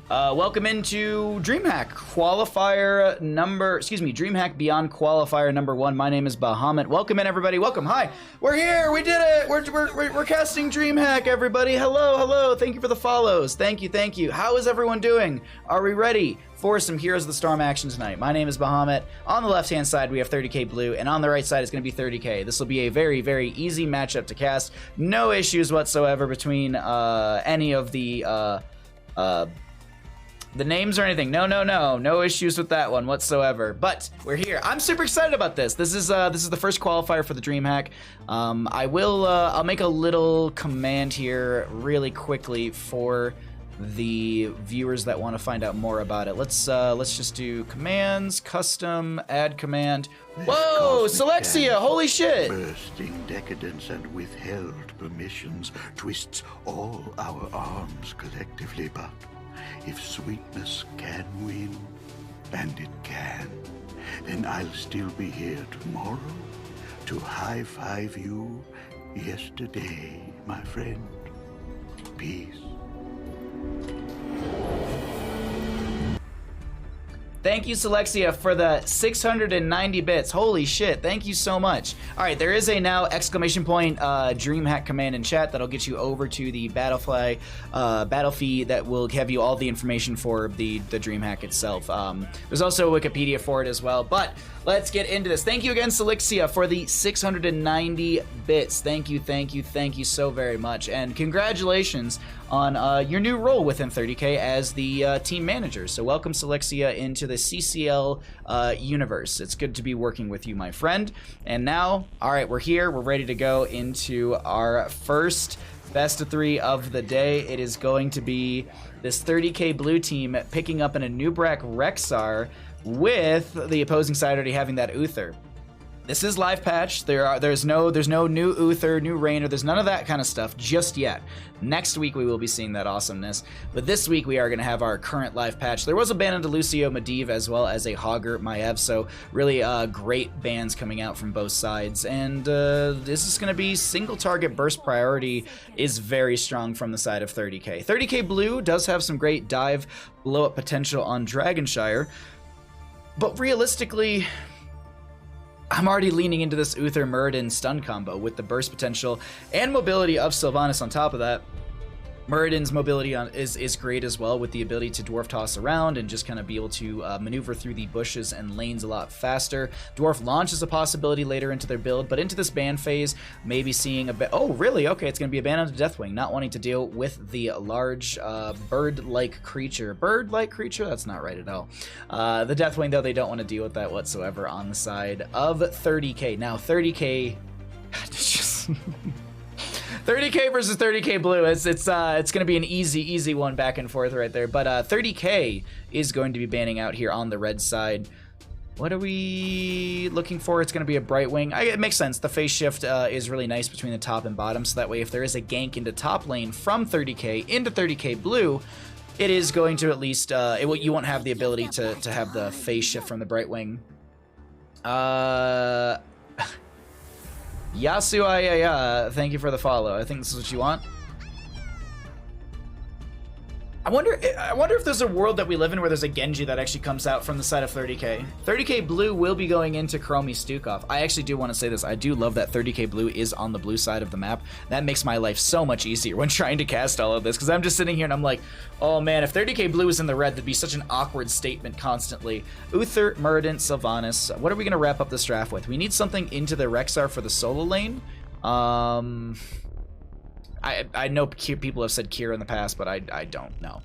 Welcome into DreamHack DreamHack Beyond Qualifier number 1. My name is Bahamut. Welcome in, everybody. Welcome. Hi. We're here. We did it. We're casting DreamHack, everybody. Hello. Thank you for the follows. Thank you. How is everyone doing? Are we ready for some Heroes of the Storm action tonight? My name is Bahamut. On the left-hand side, we have 30k blue, and on the right side is going to be 30k. This will be a very, very easy matchup to cast. No issues whatsoever between any of the names or anything. No issues with that one whatsoever. But we're here. I'm super excited about this. This is the first qualifier for the DreamHack. I'll make a little command here really quickly for the viewers that want to find out more about it. Let's just do commands, custom, add command. Whoa, Selexia, holy shit! Bursting decadence and withheld permissions twists all our arms collectively, but if sweetness can win, and it can, then I'll still be here tomorrow to high-five you yesterday, my friend. Peace. Thank you, Selexia, for the 690 bits. Holy shit, thank you so much. All right, there is a now exclamation point DreamHack command in chat that'll get you over to the battle feed that will give you all the information for the DreamHack itself. There's also a Wikipedia for it as well, but let's get into this. Thank you again, Selexia, for the 690 bits. Thank you so very much, and congratulations on your new role within 30k as the team manager. So welcome, Selexia, into the CCL universe. It's good to be working with you, my friend. And now, all right, we're here. We're ready to go into our first best of 3 of the day. It is going to be this 30k blue team picking up an Anubrak Rexar with the opposing side already having that Uther. This is live patch. There's no new Uther, new Rainer. There's none of that kind of stuff just yet. Next week we will be seeing that awesomeness, but this week we are going to have our current live patch. There was a ban into Lucio Medivh as well as a Hogger Maiev, so really great bans coming out from both sides. And this is going to be single target burst priority is very strong from the side of 30k. 30k blue does have some great dive blow up potential on Dragonshire, but realistically, I'm already leaning into this Uther Muradin stun combo with the burst potential and mobility of Sylvanas on top of that. Muradin's mobility is great as well, with the ability to dwarf toss around and just kind of be able to maneuver through the bushes and lanes a lot faster. Dwarf launch is a possibility later into their build, but into this ban phase, maybe seeing a bit. Oh, really? Okay, it's going to be a ban onto Deathwing, not wanting to deal with the large bird-like creature. Bird-like creature? That's not right at all. The Deathwing, though, they don't want to deal with that whatsoever on the side of 30k. Now, 30k, it's just. 30k versus 30k blue. It's going to be an easy one back and forth right there. But 30k is going to be banning out here on the red side. What are we looking for? It's going to be a Brightwing. It makes sense. The phase shift is really nice between the top and bottom, so that way if there is a gank into top lane from 30k into 30k blue, it is going to at least you won't have the ability to have the phase shift from the Brightwing. Yasu, thank you for the follow. I think this is what you want. I wonder if there's a world that we live in where there's a Genji that actually comes out from the side of 30k. 30k blue will be going into Chromie Stukov. I actually do want to say this. I do love that 30k blue is on the blue side of the map. That makes my life so much easier when trying to cast all of this, because I'm just sitting here and I'm like, oh man, if 30k blue is in the red, that'd be such an awkward statement constantly. Uther, Muradin, Sylvanas. What are we going to wrap up this draft with? We need something into the Rexar for the solo lane. I know people have said Kira in the past, but I don't know.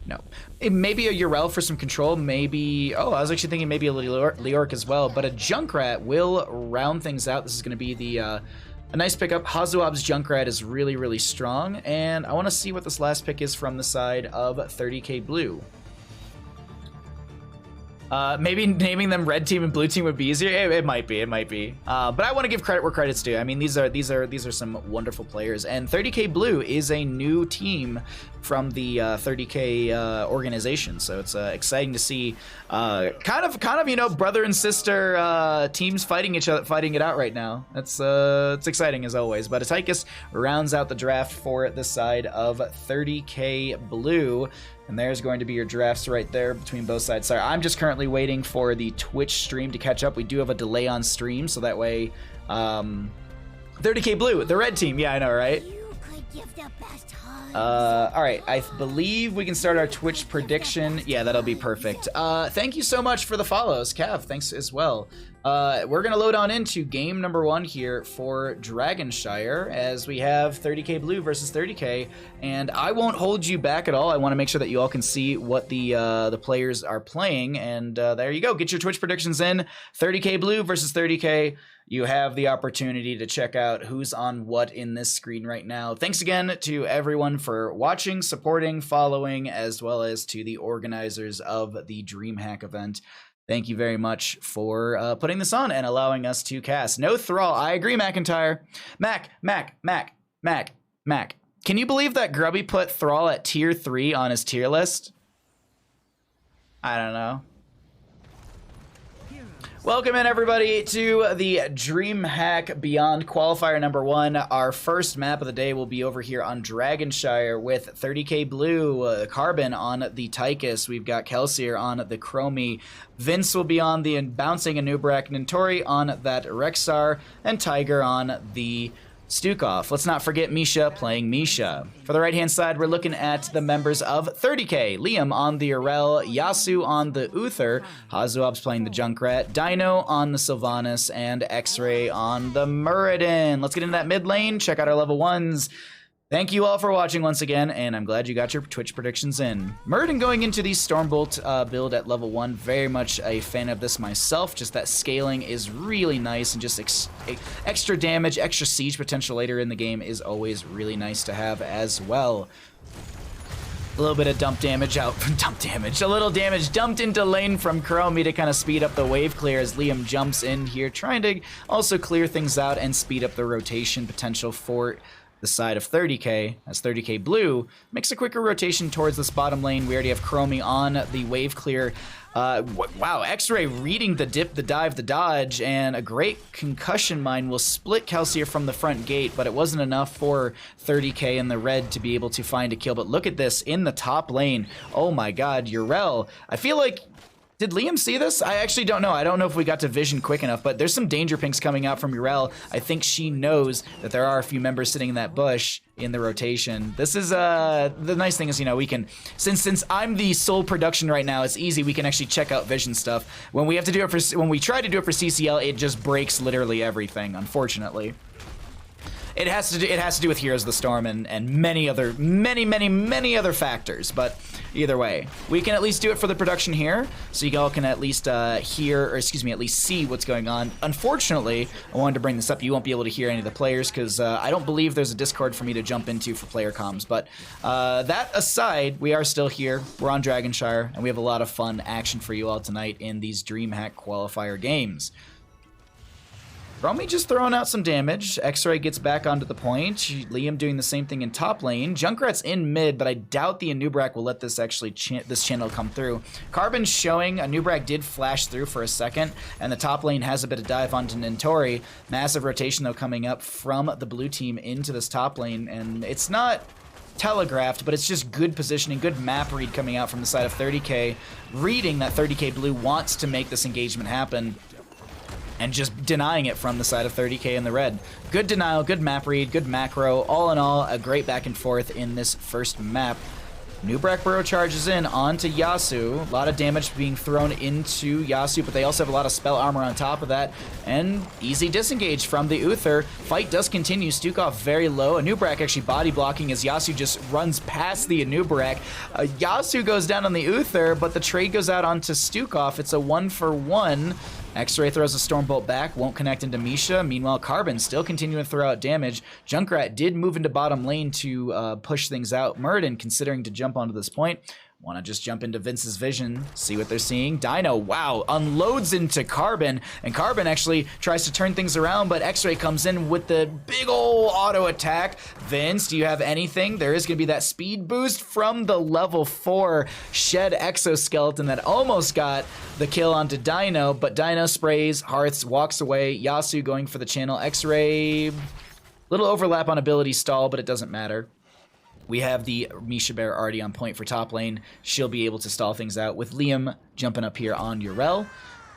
No. Maybe a Yrel for some control. Maybe, I was actually thinking maybe a Leoric as well. But a Junkrat will round things out. This is going to be the a nice pickup. Hazuab's Junkrat is really strong. And I want to see what this last pick is from the side of 30k blue. Maybe naming them red team and blue team would be easier. It might be. But I want to give credit where credit's due. I mean, these are some wonderful players, and 30k blue is a new team from the 30K organization. So it's exciting to see kind of you know, brother and sister teams fighting each other, fighting it out right now. It's exciting as always. But Atykis rounds out the draft for the side of 30K Blue. And there's going to be your drafts right there between both sides. Sorry, I'm just currently waiting for the Twitch stream to catch up. We do have a delay on stream, so that way 30K Blue, the red team. Yeah, I know, right? All right, I believe we can start our Twitch prediction. Yeah, that'll be perfect. Thank you so much for the follows, Cav. Thanks as well. We're gonna load on into game number 1 here for Dragonshire, as we have 30K Blue versus 30K, and I won't hold you back at all. I want to make sure that you all can see what the players are playing, and there you go. Get your Twitch predictions in. 30K Blue versus 30K. You have the opportunity to check out who's on what in this screen right now. Thanks again to everyone for watching, supporting, following, as well as to the organizers of the DreamHack event. Thank you very much for putting this on and allowing us to cast. No Thrall. I agree, McIntyre. Mac. Can you believe that Grubby put Thrall at tier 3 on his tier list? I don't know. Welcome in, everybody, to the DreamHack Beyond Qualifier number 1. Our first map of the day will be over here on Dragonshire with 30K Blue, Carbon on the Tychus. We've got Kelsier on the Chromie. Vince will be on the Bouncing Anubrak, Nintori on that Rexar, and Tiger on the Stukov. Let's not forget Misha playing Misha. For the right-hand side, we're looking at the members of 30K. Liam on the Arel, Yasu on the Uther, Hazuab's playing the Junkrat, Dino on the Sylvanas, and X-Ray on the Muradin. Let's get into that mid lane, check out our level 1s. Thank you all for watching once again, and I'm glad you got your Twitch predictions in. Muradin going into the Stormbolt build at level 1. Very much a fan of this myself. Just that scaling is really nice, and just extra damage, extra siege potential later in the game is always really nice to have as well. A little bit of dump damage out, a little damage dumped into lane from Chromie to kind of speed up the wave clear as Liam jumps in here, trying to also clear things out and speed up the rotation potential for the side of 30K, as 30K Blue makes a quicker rotation towards this bottom lane. We already have Chromie on the wave clear. Wow, X-Ray reading the dip, the dive, the dodge, and a great concussion mine will split Kelsier from the front gate, but it wasn't enough for 30K in the red to be able to find a kill. But look at this in the top lane. Oh my god, Urel. I feel like, did Liam see this? I actually don't know. I don't know if we got to vision quick enough, but there's some danger pinks coming out from Urel. I think she knows that there are a few members sitting in that bush in the rotation. This is, the nice thing is, you know, we can, since I'm the sole production right now, it's easy. We can actually check out vision stuff. When we have to do it for, when we try to do it for CCL, it just breaks literally everything, unfortunately. It has to do with Heroes of the Storm and many other factors, but either way, we can at least do it for the production here, so you all can at least hear, or excuse me, at least see what's going on. Unfortunately, I wanted to bring this up. You won't be able to hear any of the players because I don't believe there's a Discord for me to jump into for player comms. But that aside, we are still here. We're on Dragonshire, and we have a lot of fun action for you all tonight in these DreamHack qualifier games. Chromie just throwing out some damage. X-Ray gets back onto the point. Liam doing the same thing in top lane. Junkrat's in mid, but I doubt the Anubrak will let this actually this channel come through. Carbon showing Anubrak did flash through for a second, and the top lane has a bit of dive onto Nintori. Massive rotation though coming up from the blue team into this top lane, and it's not telegraphed, but it's just good positioning, good map read coming out from the side of 30K, reading that 30K Blue wants to make this engagement happen, and just denying it from the side of 30K in the red. Good denial, good map read, good macro. All in all, a great back and forth in this first map. Nubrak Burrow charges in onto Yasu. A lot of damage being thrown into Yasu, but they also have a lot of spell armor on top of that. And easy disengage from the Uther. Fight does continue. Stukov very low. Anubrak actually body blocking as Yasu just runs past the Anubrak. Yasu goes down on the Uther, but the trade goes out onto Stukov. It's a 1-for-1. X-Ray throws a Stormbolt back, won't connect into Misha. Meanwhile, Carbon still continuing to throw out damage. Junkrat did move into bottom lane to push things out. Muradin considering to jump onto this point. Want to just jump into Vince's vision, see what they're seeing. Dino, wow, unloads into Carbon, and Carbon actually tries to turn things around, but X-Ray comes in with the big ol' auto attack. Vince, do you have anything? There is going to be that speed boost from the level 4 Shed Exoskeleton that almost got the kill onto Dino, but Dino sprays, Hearths, walks away. Yasu going for the channel. X-Ray, little overlap on ability stall, but it doesn't matter. We have the Misha Bear already on point for top lane. She'll be able to stall things out with Liam jumping up here on Yrel.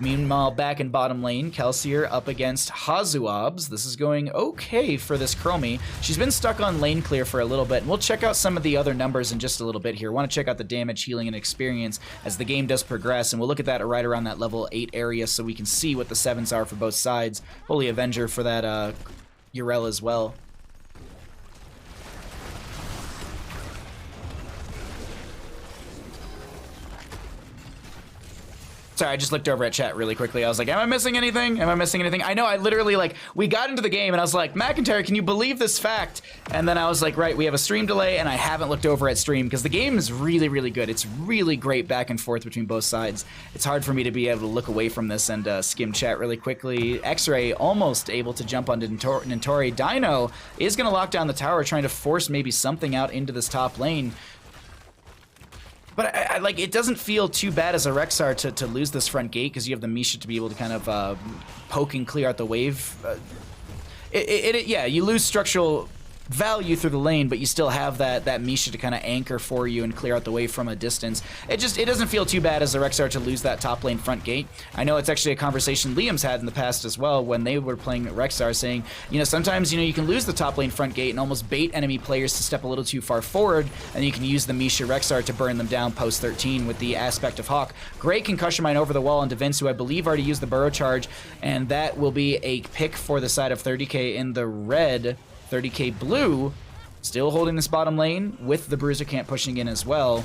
Meanwhile, back in bottom lane, Kelsier up against Hazuabs. This is going okay for this Chromie. She's been stuck on lane clear for a little bit, and we'll check out some of the other numbers in just a little bit here. Want to check out the damage, healing, and experience as the game does progress, and we'll look at that right around that level 8 area so we can see what the 7s are for both sides. Holy Avenger for that Yrel as well. Sorry, I just looked over at chat really quickly. I was like, am I missing anything? Am I missing anything? I know, I literally, like, we got into the game and I was like, McIntyre, can you believe this fact? And then I was like, right, we have a stream delay and I haven't looked over at stream because the game is really, really good. It's really great back and forth between both sides. It's hard for me to be able to look away from this and skim chat really quickly. X-Ray almost able to jump onto Nintori. Dino is going to lock down the tower, trying to force maybe something out into this top lane. But I like, it doesn't feel too bad as a Rexar to lose this front gate because you have the Misha to be able to kind of poke and clear out the wave. Yeah, you lose structural value through the lane, but you still have that Misha to kind of anchor for you and clear out the way from a distance. It doesn't feel too bad as a Rexar to lose that top lane front gate. I know it's actually a conversation Liam's had in the past as well when they were playing Rexar, saying, you know, sometimes, you know, you can lose the top lane front gate and almost bait enemy players to step a little too far forward, and you can use the Misha Rexar to burn them down post 13 with the aspect of Hawk. Great concussion mine over the wall onto Vince, who I believe already used the burrow charge, and that will be a pick for the side of 30k in the red. 30k blue, still holding this bottom lane with the Bruiser Camp pushing in as well.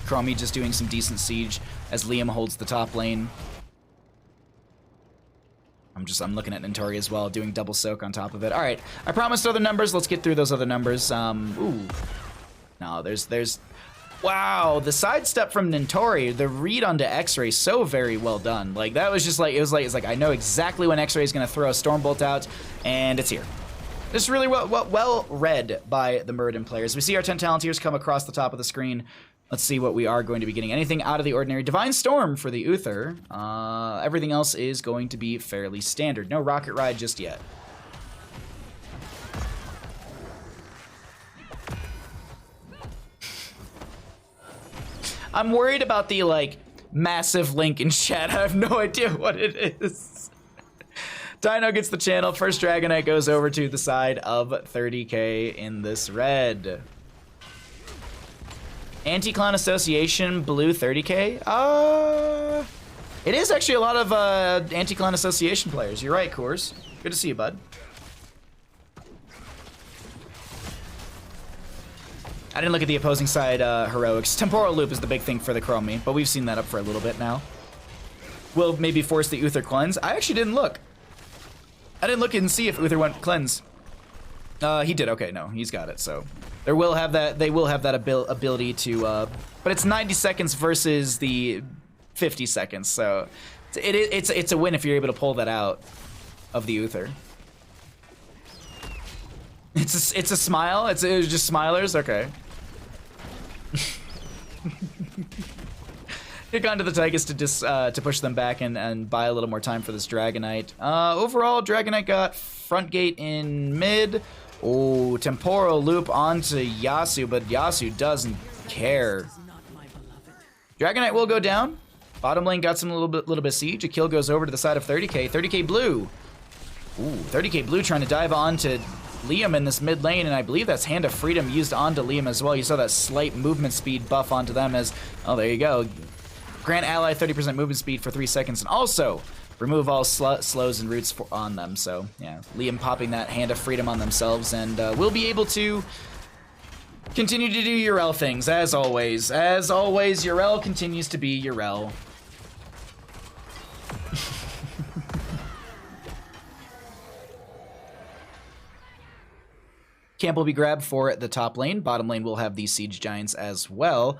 Chromie just doing some decent siege as Liam holds the top lane. I'm looking at Nintori as well, doing double soak on top of it. All right, I promised other numbers. Let's get through those other numbers. Ooh, no, there's. Wow, the sidestep from Nintori, the read onto X-Ray, so very well done. Like that was just like it's like I know exactly when X-Ray is gonna throw a Stormbolt out, and it's here. This is really well read by the Muradin players. We see our 10 Talontiers come across the top of the screen. Let's see what we are going to be getting. Anything out of the ordinary. Divine Storm for the Uther. Everything else is going to be fairly standard. No Rocket Ride just yet. I'm worried about the, like, massive link in chat. I have no idea what it is. Dino gets the channel. First Dragonite goes over to the side of 30k in this red. Anti-Clan Association blue 30k? It is actually a lot of Anti-Clan Association players. You're right, Coors. Good to see you, bud. I didn't look at the opposing side heroics. Temporal Loop is the big thing for the Chromie, but we've seen that up for a little bit now. Will maybe force the Uther cleanse. I actually didn't look. I didn't look and see if Uther went cleanse. He did. Okay, no, he's got it. So they will have that ability to. But it's 90 seconds versus the 50 seconds. So it's a win if you're able to pull that out of the Uther. It's a smile. It was just smilers. Okay. Kick onto the Tychus to push them back and buy a little more time for this Dragonite. Overall, Dragonite got front gate in mid. Oh, Temporal Loop onto Yasu, but Yasu doesn't care. Dragonite will go down. Bottom lane got some little bit of siege. A kill goes over to the side of 30k. 30k blue. Ooh, 30k blue trying to dive onto Liam in this mid lane, and I believe that's Hand of Freedom used onto Liam as well. You saw that slight movement speed buff onto them as, oh, there you go. Grant ally 30% movement speed for 3 seconds, and also remove all slows and roots on them. So, yeah, Liam popping that Hand of Freedom on themselves, and we'll be able to continue to do Yrel things, as always. As always, Yrel continues to be Yrel. Camp will be grabbed for the top lane. Bottom lane will have these Siege Giants as well.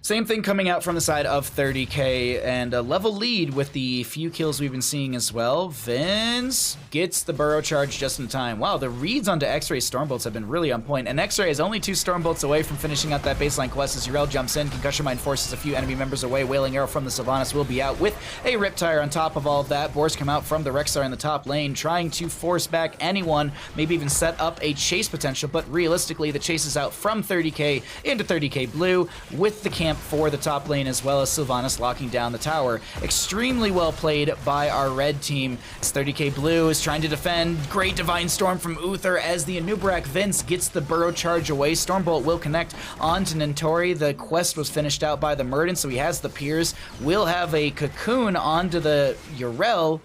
Same thing coming out from the side of 30K, and a level lead with the few kills we've been seeing as well. Vince gets the burrow charge just in time. Wow, the reads onto X-Ray Stormbolts have been really on point, and X-Ray is only 2 Stormbolts away from finishing out that baseline quest as Yrel jumps in. Concussion Mine forces a few enemy members away. Wailing Arrow from the Sylvanas will be out with a Riptire on top of all of that. Boars come out from the Rexar in the top lane, trying to force back anyone, maybe even set up a chase potential, but realistically the chase is out from 30K into 30K blue with the camp for the top lane, as well as Sylvanas locking down the tower. Extremely well played by our red team. As 30K blue is trying to defend. Great Divine Storm from Uther as the Anub'arak Vince gets the burrow charge away. Stormbolt will connect onto Nintori. The quest was finished out by the Murden, so he has the Piers. Will have a Cocoon onto the Yrel.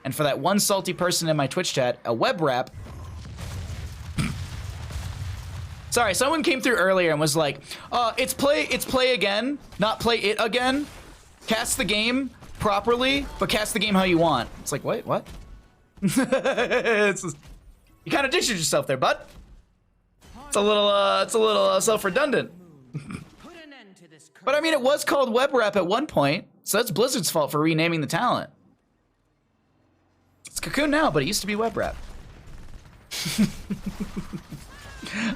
And for that one salty person in my Twitch chat, a web wrap. Sorry, someone came through earlier and was like, it's play again, not play it again. Cast the game properly, but cast the game how you want. It's like, wait, what? You kind of ditched yourself there, bud. It's a little self-redundant. But I mean, it was called web wrap at one point, so that's Blizzard's fault for renaming the talent. It's Cocoon now, but it used to be web wrap.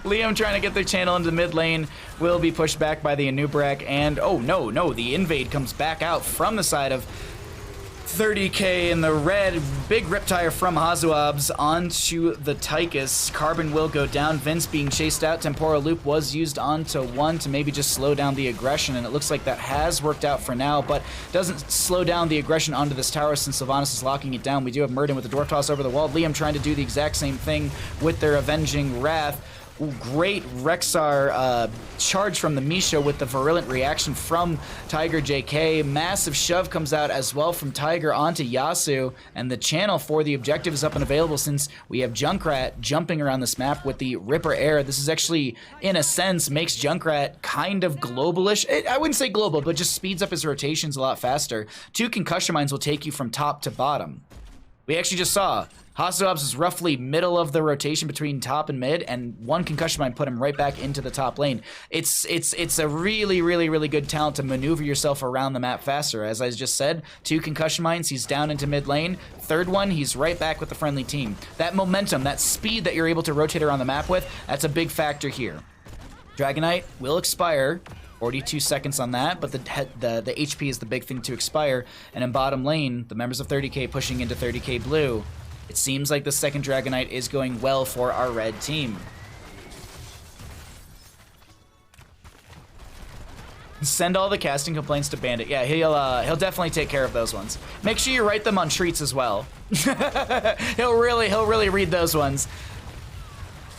Liam trying to get their channel into the mid lane will be pushed back by the Anub'arak, and oh no, the invade comes back out from the side of 30K in the red. Big Riptire from Hazuabs onto the Tychus. Carbon will go down. Vince being chased out. Temporal Loop was used onto one to maybe just slow down the aggression, and it looks like that has worked out for now, but doesn't slow down the aggression onto this tower since Sylvanas is locking it down. We do have Murden with the Dwarf Toss over the wall. Liam trying to do the exact same thing with their Avenging Wrath. Ooh, great Rexar charge from the Misha with the virulent reaction from Tiger JK. Massive shove comes out as well from Tiger onto Yasu, and the channel for the objective is up and available since we have Junkrat jumping around this map with the Ripper Air. This is actually, in a sense, makes Junkrat kind of globalish. I wouldn't say global, but just speeds up his rotations a lot faster. 2 concussion mines will take you from top to bottom. We actually just saw Hazuabs is roughly middle of the rotation between top and mid, and 1 concussion mine put him right back into the top lane. It's a really good talent to maneuver yourself around the map faster. As I just said, 2 concussion mines, he's down into mid lane. 3rd one, he's right back with the friendly team. That momentum, that speed that you're able to rotate around the map with, that's a big factor here. Dragonite will expire. 42 seconds on that, but the HP is the big thing to expire. And in bottom lane, the members of 30K pushing into 30K blue. It seems like the second Dragonite is going well for our red team. Send all the casting complaints to Bandit. Yeah, he'll definitely take care of those ones. Make sure you write them on treats as well. he'll really read those ones.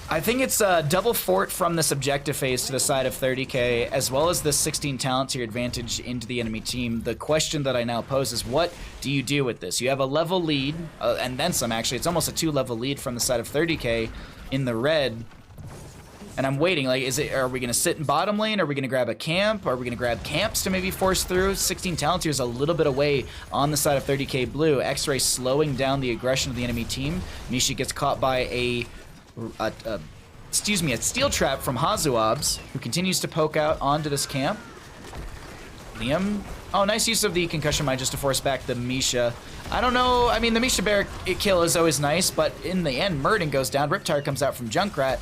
I think it's a double fort from this objective phase to the side of 30K, as well as the 16 talent to your advantage into the enemy team. The question that I now pose is, what do you do with this? You have a level lead, and then some actually. It's almost a 2-level lead from the side of 30K in the red. And I'm waiting, like, are we gonna sit in bottom lane? Are we gonna grab a camp? Are we gonna grab camps to maybe force through? 16 talent here is a little bit away on the side of 30K blue. X-Ray slowing down the aggression of the enemy team. Misha gets caught by a steel trap from Hazuabs, who continues to poke out onto this camp. Liam, oh, nice use of the concussion mine just to force back the Misha. I don't know, I mean, the Misha Bear kill is always nice, but in the end, Murden goes down. Riptire comes out from Junkrat.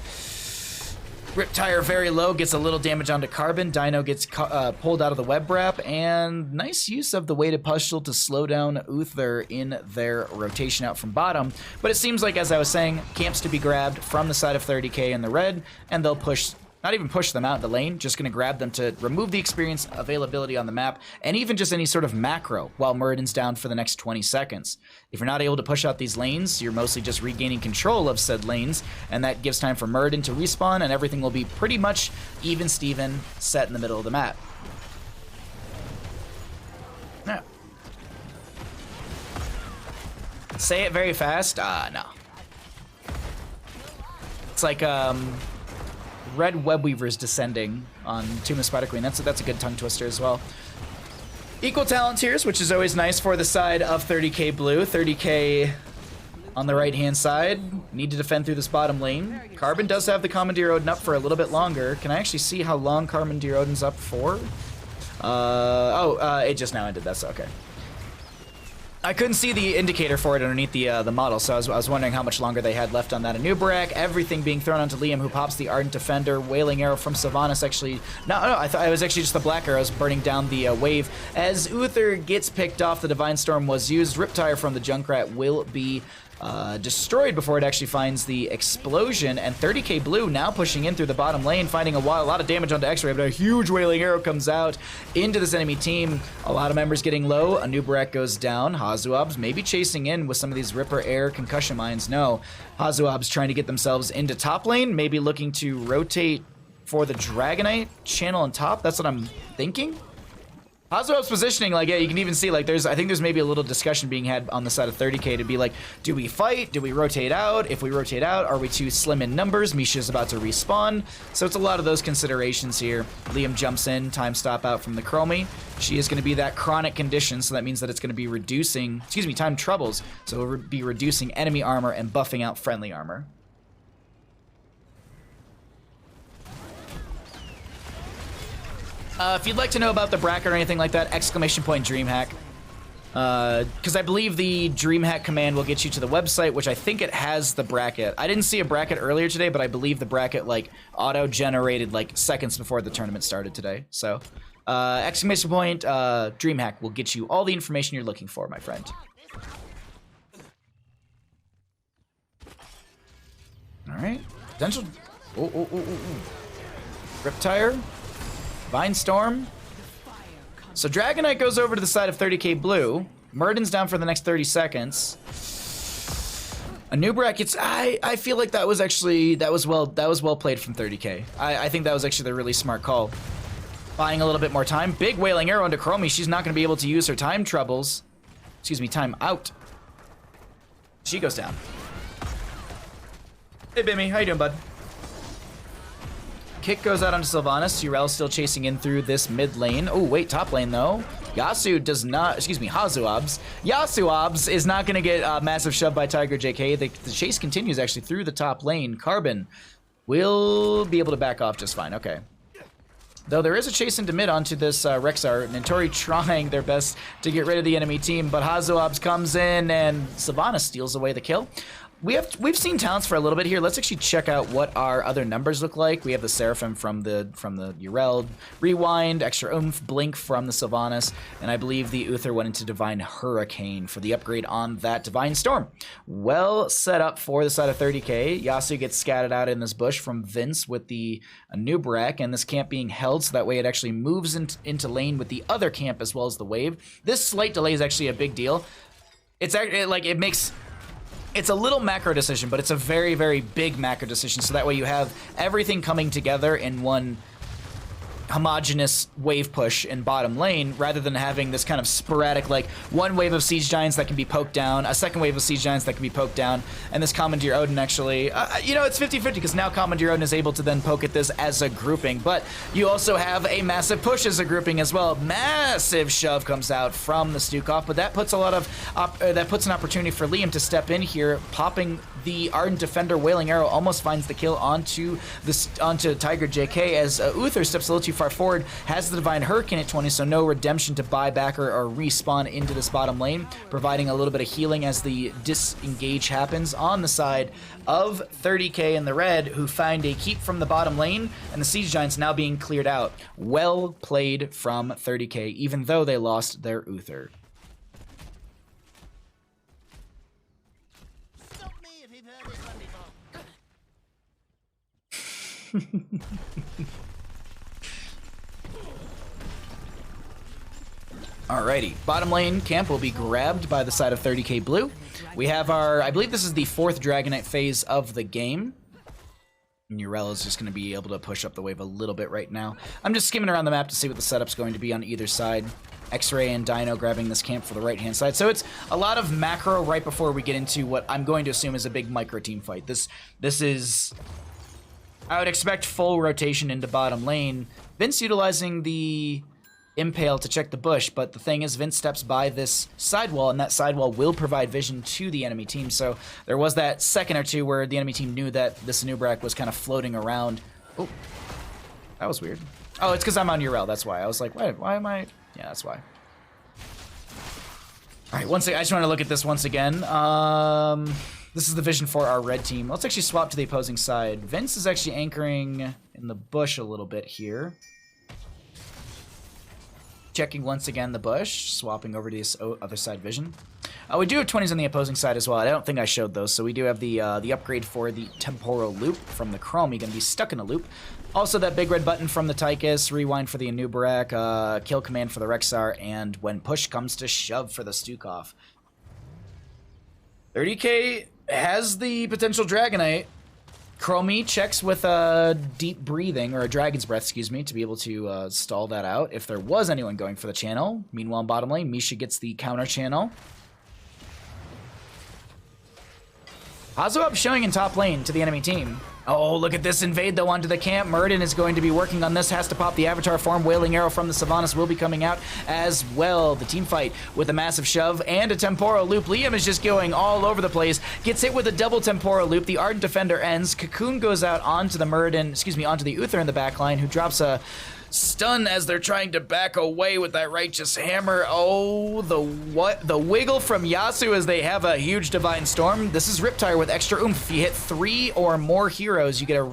Riptire very low, gets a little damage onto Carbon. Dino gets pulled out of the web wrap, and nice use of the weighted puzzle to slow down Uther in their rotation out from bottom. But it seems like, as I was saying, camps to be grabbed from the side of 30K in the red, and they'll push, not even push them out in the lane, just gonna grab them to remove the experience availability on the map, and even just any sort of macro while Murden's down for the next 20 seconds. If you're not able to push out these lanes, you're mostly just regaining control of said lanes, and that gives time for Murden to respawn, and everything will be pretty much even Steven set in the middle of the map. Yeah. Say it very fast? No. It's like, Red Web Weaver's descending on Tomb of Spider Queen. That's a good tongue twister as well. Equal talent tiers, which is always nice for the side of 30K blue. 30K on the right-hand side. Need to defend through this bottom lane. Carbon does have the Commandeer Odin up for a little bit longer. Can I actually see how long Commandeer Odin's up for? It just now ended. That's okay. I couldn't see the indicator for it underneath the model, so I was wondering how much longer they had left on that. Anubarak, everything being thrown onto Liam, who pops the Ardent Defender. Wailing Arrow from Sylvanas actually... No, I thought it was actually just the Black Arrows burning down the wave. As Uther gets picked off, the Divine Storm was used. Riptire from the Junkrat will be... destroyed before it actually finds the explosion, and 30k Blue now pushing in through the bottom lane, finding a lot of damage onto X-Ray, but a huge Wailing Arrow comes out into this enemy team. A lot of members getting low. Anubarak goes down. Hazuab's maybe chasing in with some of these Ripper Air concussion mines. No, Hazuab's trying to get themselves into top lane, maybe looking to rotate for the Dragonite channel on top. That's what I'm thinking. Hazuab's positioning, like, yeah, you can even see, like, I think there's maybe a little discussion being had on the side of 30k to be like, do we fight? Do we rotate out? If we rotate out, are we too slim in numbers? Misha's about to respawn. So it's a lot of those considerations here. Liam jumps in, time stop out from the Chromie. She is going to be that chronic condition, so that means that it's going to be reducing, time troubles. So it'll be reducing enemy armor and buffing out friendly armor. If you'd like to know about the bracket or anything like that, ! DreamHack. Because I believe the DreamHack command will get you to the website, which I think it has the bracket. I didn't see a bracket earlier today, but I believe the bracket, like, auto-generated, like, seconds before the tournament started today. So, ! DreamHack will get you all the information you're looking for, my friend. Alright. Potential... Riptire. Divine Storm. So Dragonite goes over to the side of 30k Blue. Murden's down for the next 30 seconds. Anubarak gets... I feel like that was actually... That was well played from 30k. I think that was actually the really smart call. Buying a little bit more time. Big Wailing Arrow into Chromie. She's not going to be able to use her time troubles. Excuse me, time out. She goes down. Hey, Bimmy. How you doing, bud? Kick goes out onto Sylvanas. Urel's still chasing in through this mid lane. Oh, wait, top lane, though. Yasuab's is not going to get a massive shove by Tiger JK. The chase continues, actually, through the top lane. Carbon will be able to back off just fine. Okay. Though there is a chase into mid onto this Rexar. Nentori trying their best to get rid of the enemy team, but Hazuab's comes in, and Sylvanas steals away the kill. We've seen talents for a little bit here. Let's actually check out what our other numbers look like. We have the Seraphim from the Urel, Rewind, Extra Oomph, Blink from the Sylvanas, and I believe the Uther went into Divine Hurricane for the upgrade on that Divine Storm. Well set up for the side of 30k. Yasu gets scattered out in this bush from Vince with the Anubarak, and this camp being held so that way it actually moves into lane with the other camp as well as the wave. This slight delay is actually a big deal. It's actually like it makes... It's a little macro decision, but it's a very, very big macro decision, so that way you have everything coming together in one homogeneous wave push in bottom lane, rather than having this kind of sporadic, like, one wave of Siege Giants that can be poked down, a second wave of Siege Giants that can be poked down, and this Commandeer Odin actually, you know, it's 50-50, because now Commandeer Odin is able to then poke at this as a grouping, but you also have a massive push as a grouping as well. Massive shove comes out from the Stukov, but that puts a lot of, that puts an opportunity for Liam to step in here, popping the Ardent Defender. Wailing Arrow almost finds the kill onto Tiger JK as Uther steps a little too far forward, has the Divine Hurricane at 20, so no redemption to buy back or respawn into this bottom lane, providing a little bit of healing as the disengage happens on the side of 30k in the red, who find a keep from the bottom lane, and the Siege Giants now being cleared out. Well played from 30k, even though they lost their Uther. Alrighty, bottom lane camp will be grabbed by the side of 30k Blue. We have our, I believe this is the 4th Dragonite phase of the game. And Urel is just going to be able to push up the wave a little bit right now. I'm just skimming around the map to see what the setup's going to be on either side. X-Ray and Dino grabbing this camp for the right-hand side. So it's a lot of macro right before we get into what I'm going to assume is a big micro team fight. This is... I would expect full rotation into bottom lane. Vince utilizing the Impale to check the bush, but the thing is Vince steps by this sidewall, and that sidewall will provide vision to the enemy team. So there was that second or two where the enemy team knew that this Anubarak was kind of floating around. Oh, that was weird. Oh, it's because I'm on URL. That's why. I was like, why am I? Yeah, that's why. All right, once again, I just want to look at this once again. This is the vision for our red team. Let's actually swap to the opposing side. Vince is actually anchoring in the bush a little bit here. Checking once again the bush, swapping over to this other side vision. We do have 20s on the opposing side as well. I don't think I showed those. So we do have the upgrade for the temporal loop from the Chrome. You're going to be stuck in a loop. Also that big red button from the Tychus, rewind for the Anubarak, kill command for the Rexar, and when push comes to shove for the Stukov. 30k has the potential Dragonite. Chromie checks with a deep breathing, or a Dragon's Breath, excuse me, to be able to stall that out if there was anyone going for the channel. Meanwhile, in bottom lane, Misha gets the counter channel. Hazuab showing in top lane to the enemy team. Oh, look at this invade, though, onto the camp. Murden is going to be working on this, has to pop the Avatar form. Wailing Arrow from the Sylvanas will be coming out as well. The team fight with a massive shove and a temporal loop. Liam is just going all over the place. Gets hit with a double temporal loop. The Ardent Defender ends. Cocoon goes out onto the Murden, excuse me, onto the Uther in the backline, who drops a stun as they're trying to back away with that righteous hammer. Oh, the wiggle from Yasu as they have a huge Divine Storm. This is Riptire with extra oomph. If you hit 3 or more heroes, you get a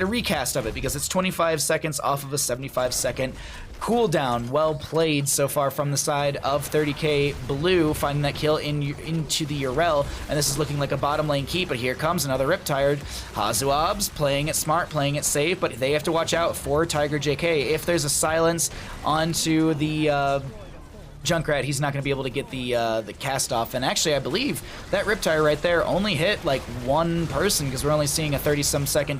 recast of it because it's 25 seconds off of a 75-second cooldown. Well played so far from the side of 30k Blue, finding that kill into the Urel, and this is looking like a bottom lane keep, but here comes another Riptire. Hazuabs playing it smart, playing it safe, but they have to watch out for Tiger JK. If there's a silence onto the Junkrat, he's not going to be able to get the cast off. And actually, I believe that Riptire right there only hit like one person because we're only seeing a 30-some second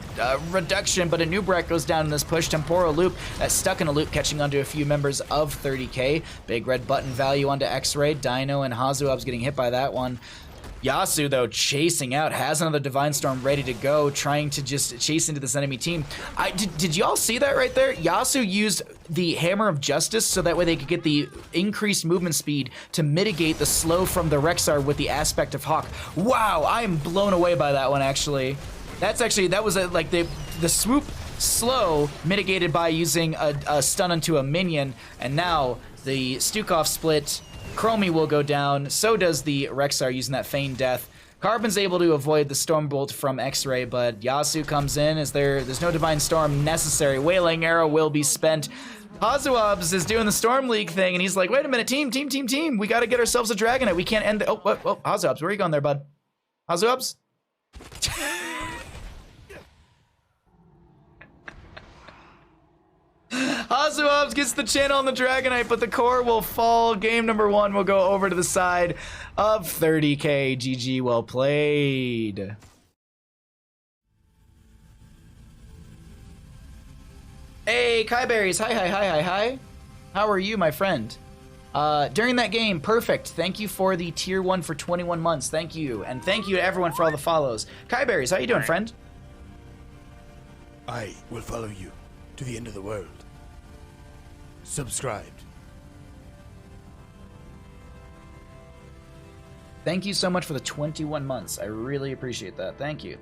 reduction. But Anubarak goes down in this push. Temporal loop that's stuck in a loop, catching onto a few members of 30k. Big red button value onto X-Ray. Dino and Hazuab's getting hit by that one. Yasu, though, chasing out, has another Divine Storm ready to go, trying to just chase into this enemy team. Did y'all see that right there? Yasu used the Hammer of Justice so that way they could get the increased movement speed to mitigate the slow from the Rexar with the aspect of Hawk. Wow, I am blown away by that one, actually. That was like the swoop slow mitigated by using a stun onto a minion, and now the Stukov split. Chromie will go down, so does the Rexar using that Feigned Death. Carbon's able to avoid the Stormbolt from X-Ray, but Yasu comes in as there's no Divine Storm necessary. Wailing Arrow will be spent. Hazuabs is doing the Storm League thing, and he's like, wait a minute, team, we gotta get ourselves a Dragonite. We can't end the... Oh, Hazuabs, where are you going there, bud? Hazuabs? Hazuabs gets the channel on the Dragonite, but the core will fall. Game number 1 will go over to the side of 30k. GG, well played. Hey, Kaiberries. Hi. How are you, my friend? During that game, perfect. Thank you for the tier 1 for 21 months. Thank you. And thank you to everyone for all the follows. Kaiberries, how you doing, friend? I will follow you to the end of the world. Subscribed. Thank you so much for the 21 months. I really appreciate that. Thank you.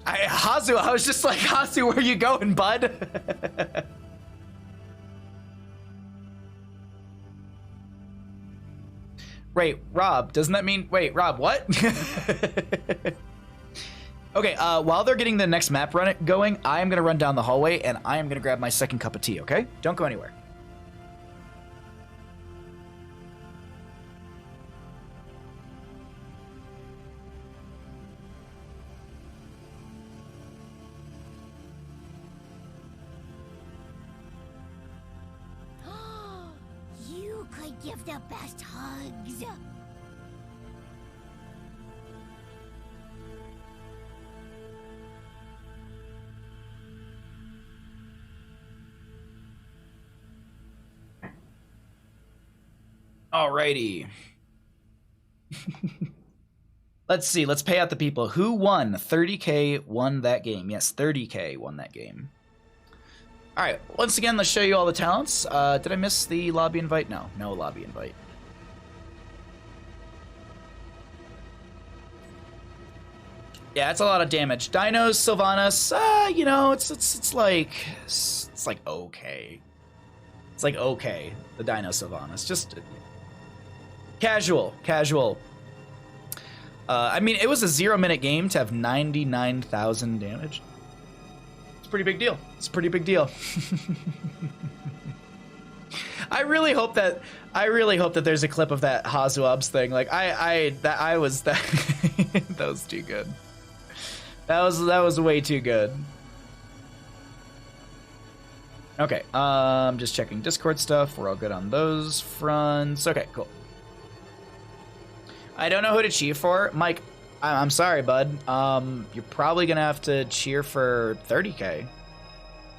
Hazu, I was just like, Hazu, where you going, bud? Wait, Rob, doesn't that mean... Wait, Rob, what? Okay, while they're getting the next map going, I am going to run down the hallway, and I am going to grab my second cup of tea, okay? Don't go anywhere. You could give the best hugs. Alrighty. Let's see. Let's pay out the people. Who won? 30k won that game. Yes, 30k won that game. Alright, once again, let's show you all the talents. Did I miss the lobby invite? No, no lobby invite. Yeah, it's a lot of damage. Dinos, Sylvanas, you know, it's like okay. It's like okay. The Dino Sylvanas, just casual. I mean, it was a 0-minute game to have 99,000 damage. It's a pretty big deal. It's a pretty big deal. I really hope that there's a clip of that Hazuab's thing. Like that was too good. That was way too good. Okay, just checking Discord stuff. We're all good on those fronts. Okay, cool. I don't know who to cheer for. Mike, I'm sorry, bud. You're probably gonna have to cheer for 30K,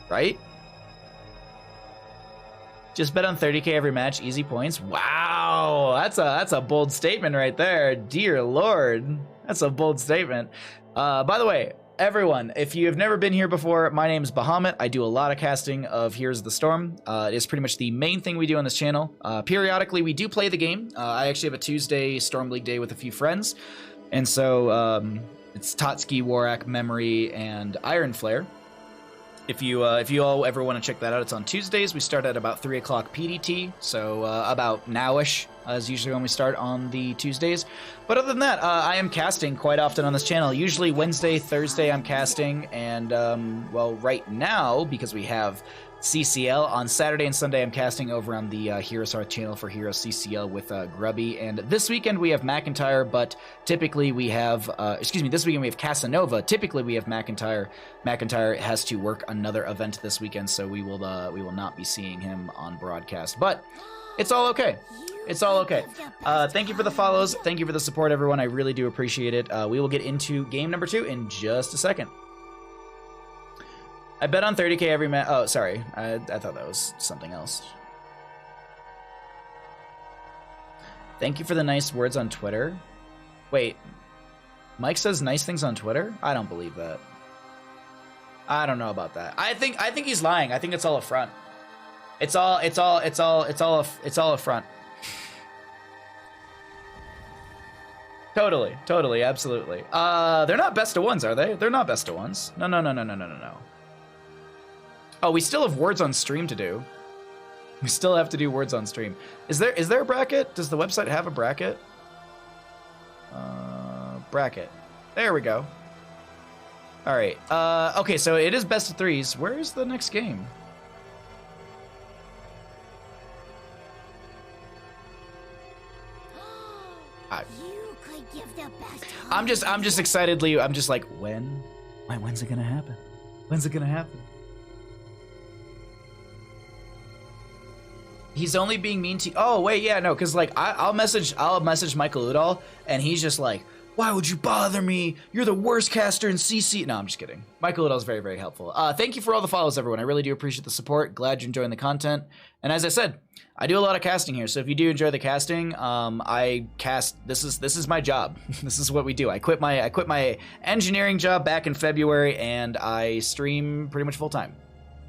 right? Just bet on 30K every match, easy points. Wow, that's a bold statement right there. Dear Lord, that's a bold statement. By the way, everyone, if you have never been here before, my name is Bahamut. I do a lot of casting of Here's the Storm. It is pretty much the main thing we do on this channel. Periodically, we do play the game. I actually have a Tuesday Storm League day with a few friends. And so it's Totski, Warak, Memory, and Iron Flare. If you all ever want to check that out, it's on Tuesdays. We start at about 3 o'clock PDT, so about nowish is usually when we start on the Tuesdays. But other than that, I am casting quite often on this channel. Usually Wednesday, Thursday I'm casting, and well, right now, because we have CCL, on Saturday and Sunday I'm casting over on the Heroes Hearth channel for Heroes CCL with Grubby, and this weekend we have McIntyre, but typically we have, this weekend we have Casanova. Typically we have McIntyre. McIntyre has to work another event this weekend, so we will not be seeing him on broadcast, but it's all okay. It's all okay. Thank you for the follows. Thank you for the support, everyone. I really do appreciate it. We will get into game number 2 in just a second. I bet on 30K every match. Oh, sorry. I thought that was something else. Thank you for the nice words on Twitter. Wait, Mike says nice things on Twitter? I don't believe that. I don't know about that. I think he's lying. I think it's all a front. It's all a front. Totally, absolutely. They're not best of ones, are they? They're not best of ones. No. Oh, we still have words on stream to do. We still have to do words on stream. Is there a bracket? Does the website have a bracket? Bracket. There we go. All right. Okay, so it is best of 3s. Where is the next game? You could give the best I'm just excitedly. I'm just like, when's it gonna happen? When's it gonna happen? He's only being mean to. Oh wait, yeah, no, because like I'll message Michael Udall, and he's just like, why would you bother me? You're the worst caster in CC. No, I'm just kidding. Michael Udall's very, very helpful. Thank you for all the follows, everyone. I really do appreciate the support. Glad you're enjoying the content. And as I said, I do a lot of casting here. So if you do enjoy the casting, I cast. This is my job. This is what we do. I quit my engineering job back in February, and I stream pretty much full time,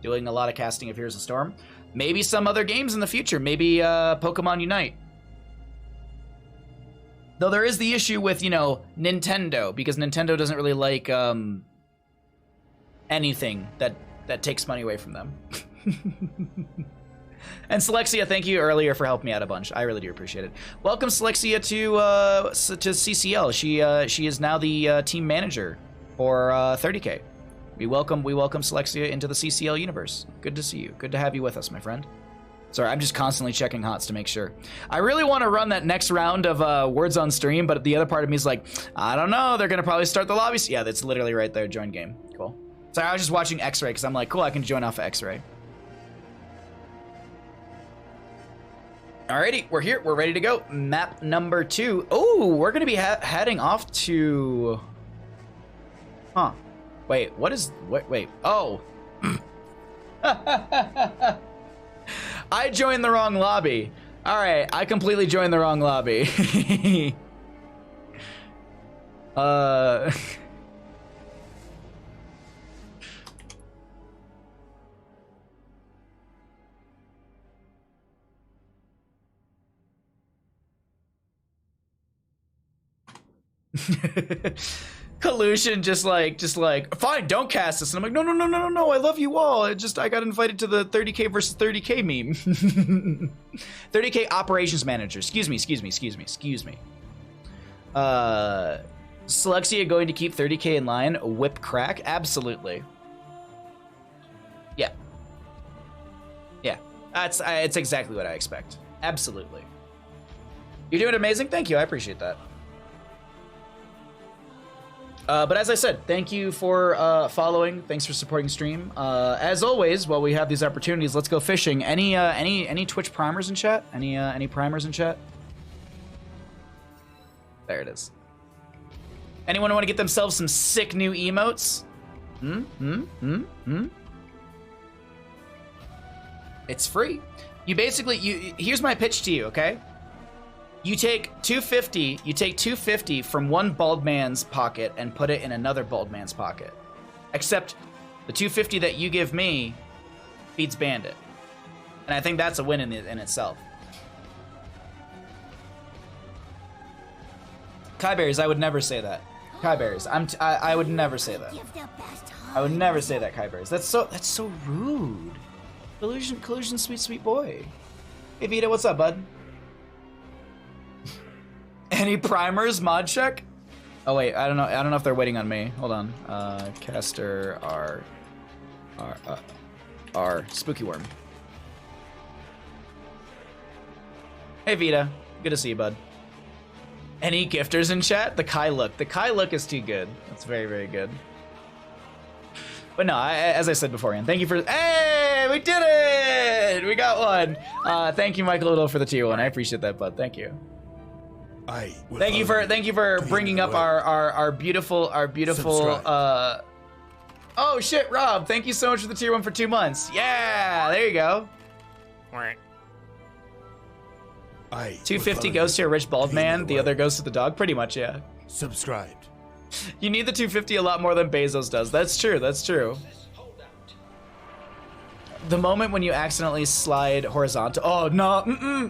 doing a lot of casting of Here's the Storm. Maybe some other games in the future. Maybe Pokemon Unite. Though there is the issue with, you know, Nintendo, because Nintendo doesn't really like anything that takes money away from them. And Selexia, thank you earlier for helping me out a bunch. I really do appreciate it. Welcome, Selexia, to CCL. She is now the team manager for 30K. We welcome Selexia into the CCL universe. Good to see you. Good to have you with us, my friend. Sorry, I'm just constantly checking HOTS to make sure. I really want to run that next round of words on stream, but the other part of me is like, I don't know. They're going to probably start the lobbies. Yeah, that's literally right there. Join game. Cool. Sorry, I was just watching X-Ray because I'm like, cool, I can join off of X-Ray. Alrighty, we're here. We're ready to go. Map number 2. Oh, we're going to be heading off to... Huh. Wait, what is... Wait. Oh. I joined the wrong lobby. Alright, I completely joined the wrong lobby. Collusion, just like, fine, don't cast us. And I'm like, no, I love you all. I got invited to the 30K versus 30K meme. 30K operations manager. Excuse me. Selexia going to keep 30K in line. Whip crack? Absolutely. Yeah. It's exactly what I expect. Absolutely. You're doing amazing. Thank you. I appreciate that. But as I said, thank you for following. Thanks for supporting stream. As always, while we have these opportunities, let's go fishing. Any Twitch primers in chat? Any primers in chat? There it is. Anyone want to get themselves some sick new emotes? It's free. You basically, here's my pitch to you, okay? You take 250 from one bald man's pocket and put it in another bald man's pocket. Except the 250 that you give me beats Bandit. And I think that's a win in itself. Kyberries, I would never say that. Kyberries, I would never say that. I would never say that, Kyberries. That's so rude. Collusion, sweet boy. Hey Vita, what's up, bud? Any primers, mod check? Oh wait, I don't know if they're waiting on me. Hold on. Caster R Spooky Worm. Hey Vita, good to see you, bud. Any gifters in chat? The Kai look is too good. That's very, very good. But no, as I said beforehand, thank you for. Hey, we did it! We got one. Thank you, Michael Little, for the tier 1. I appreciate that, bud. Thank you. Thank you for bringing up our beautiful oh shit, Rob, thank you so much for the tier 1 for 2 months. Yeah, there you go. 250 goes to a rich bald man, the other goes to the dog. Pretty much, yeah. Subscribed. You need the 250 a lot more than Bezos does. That's true. The moment when you accidentally slide horizontal. Oh, no.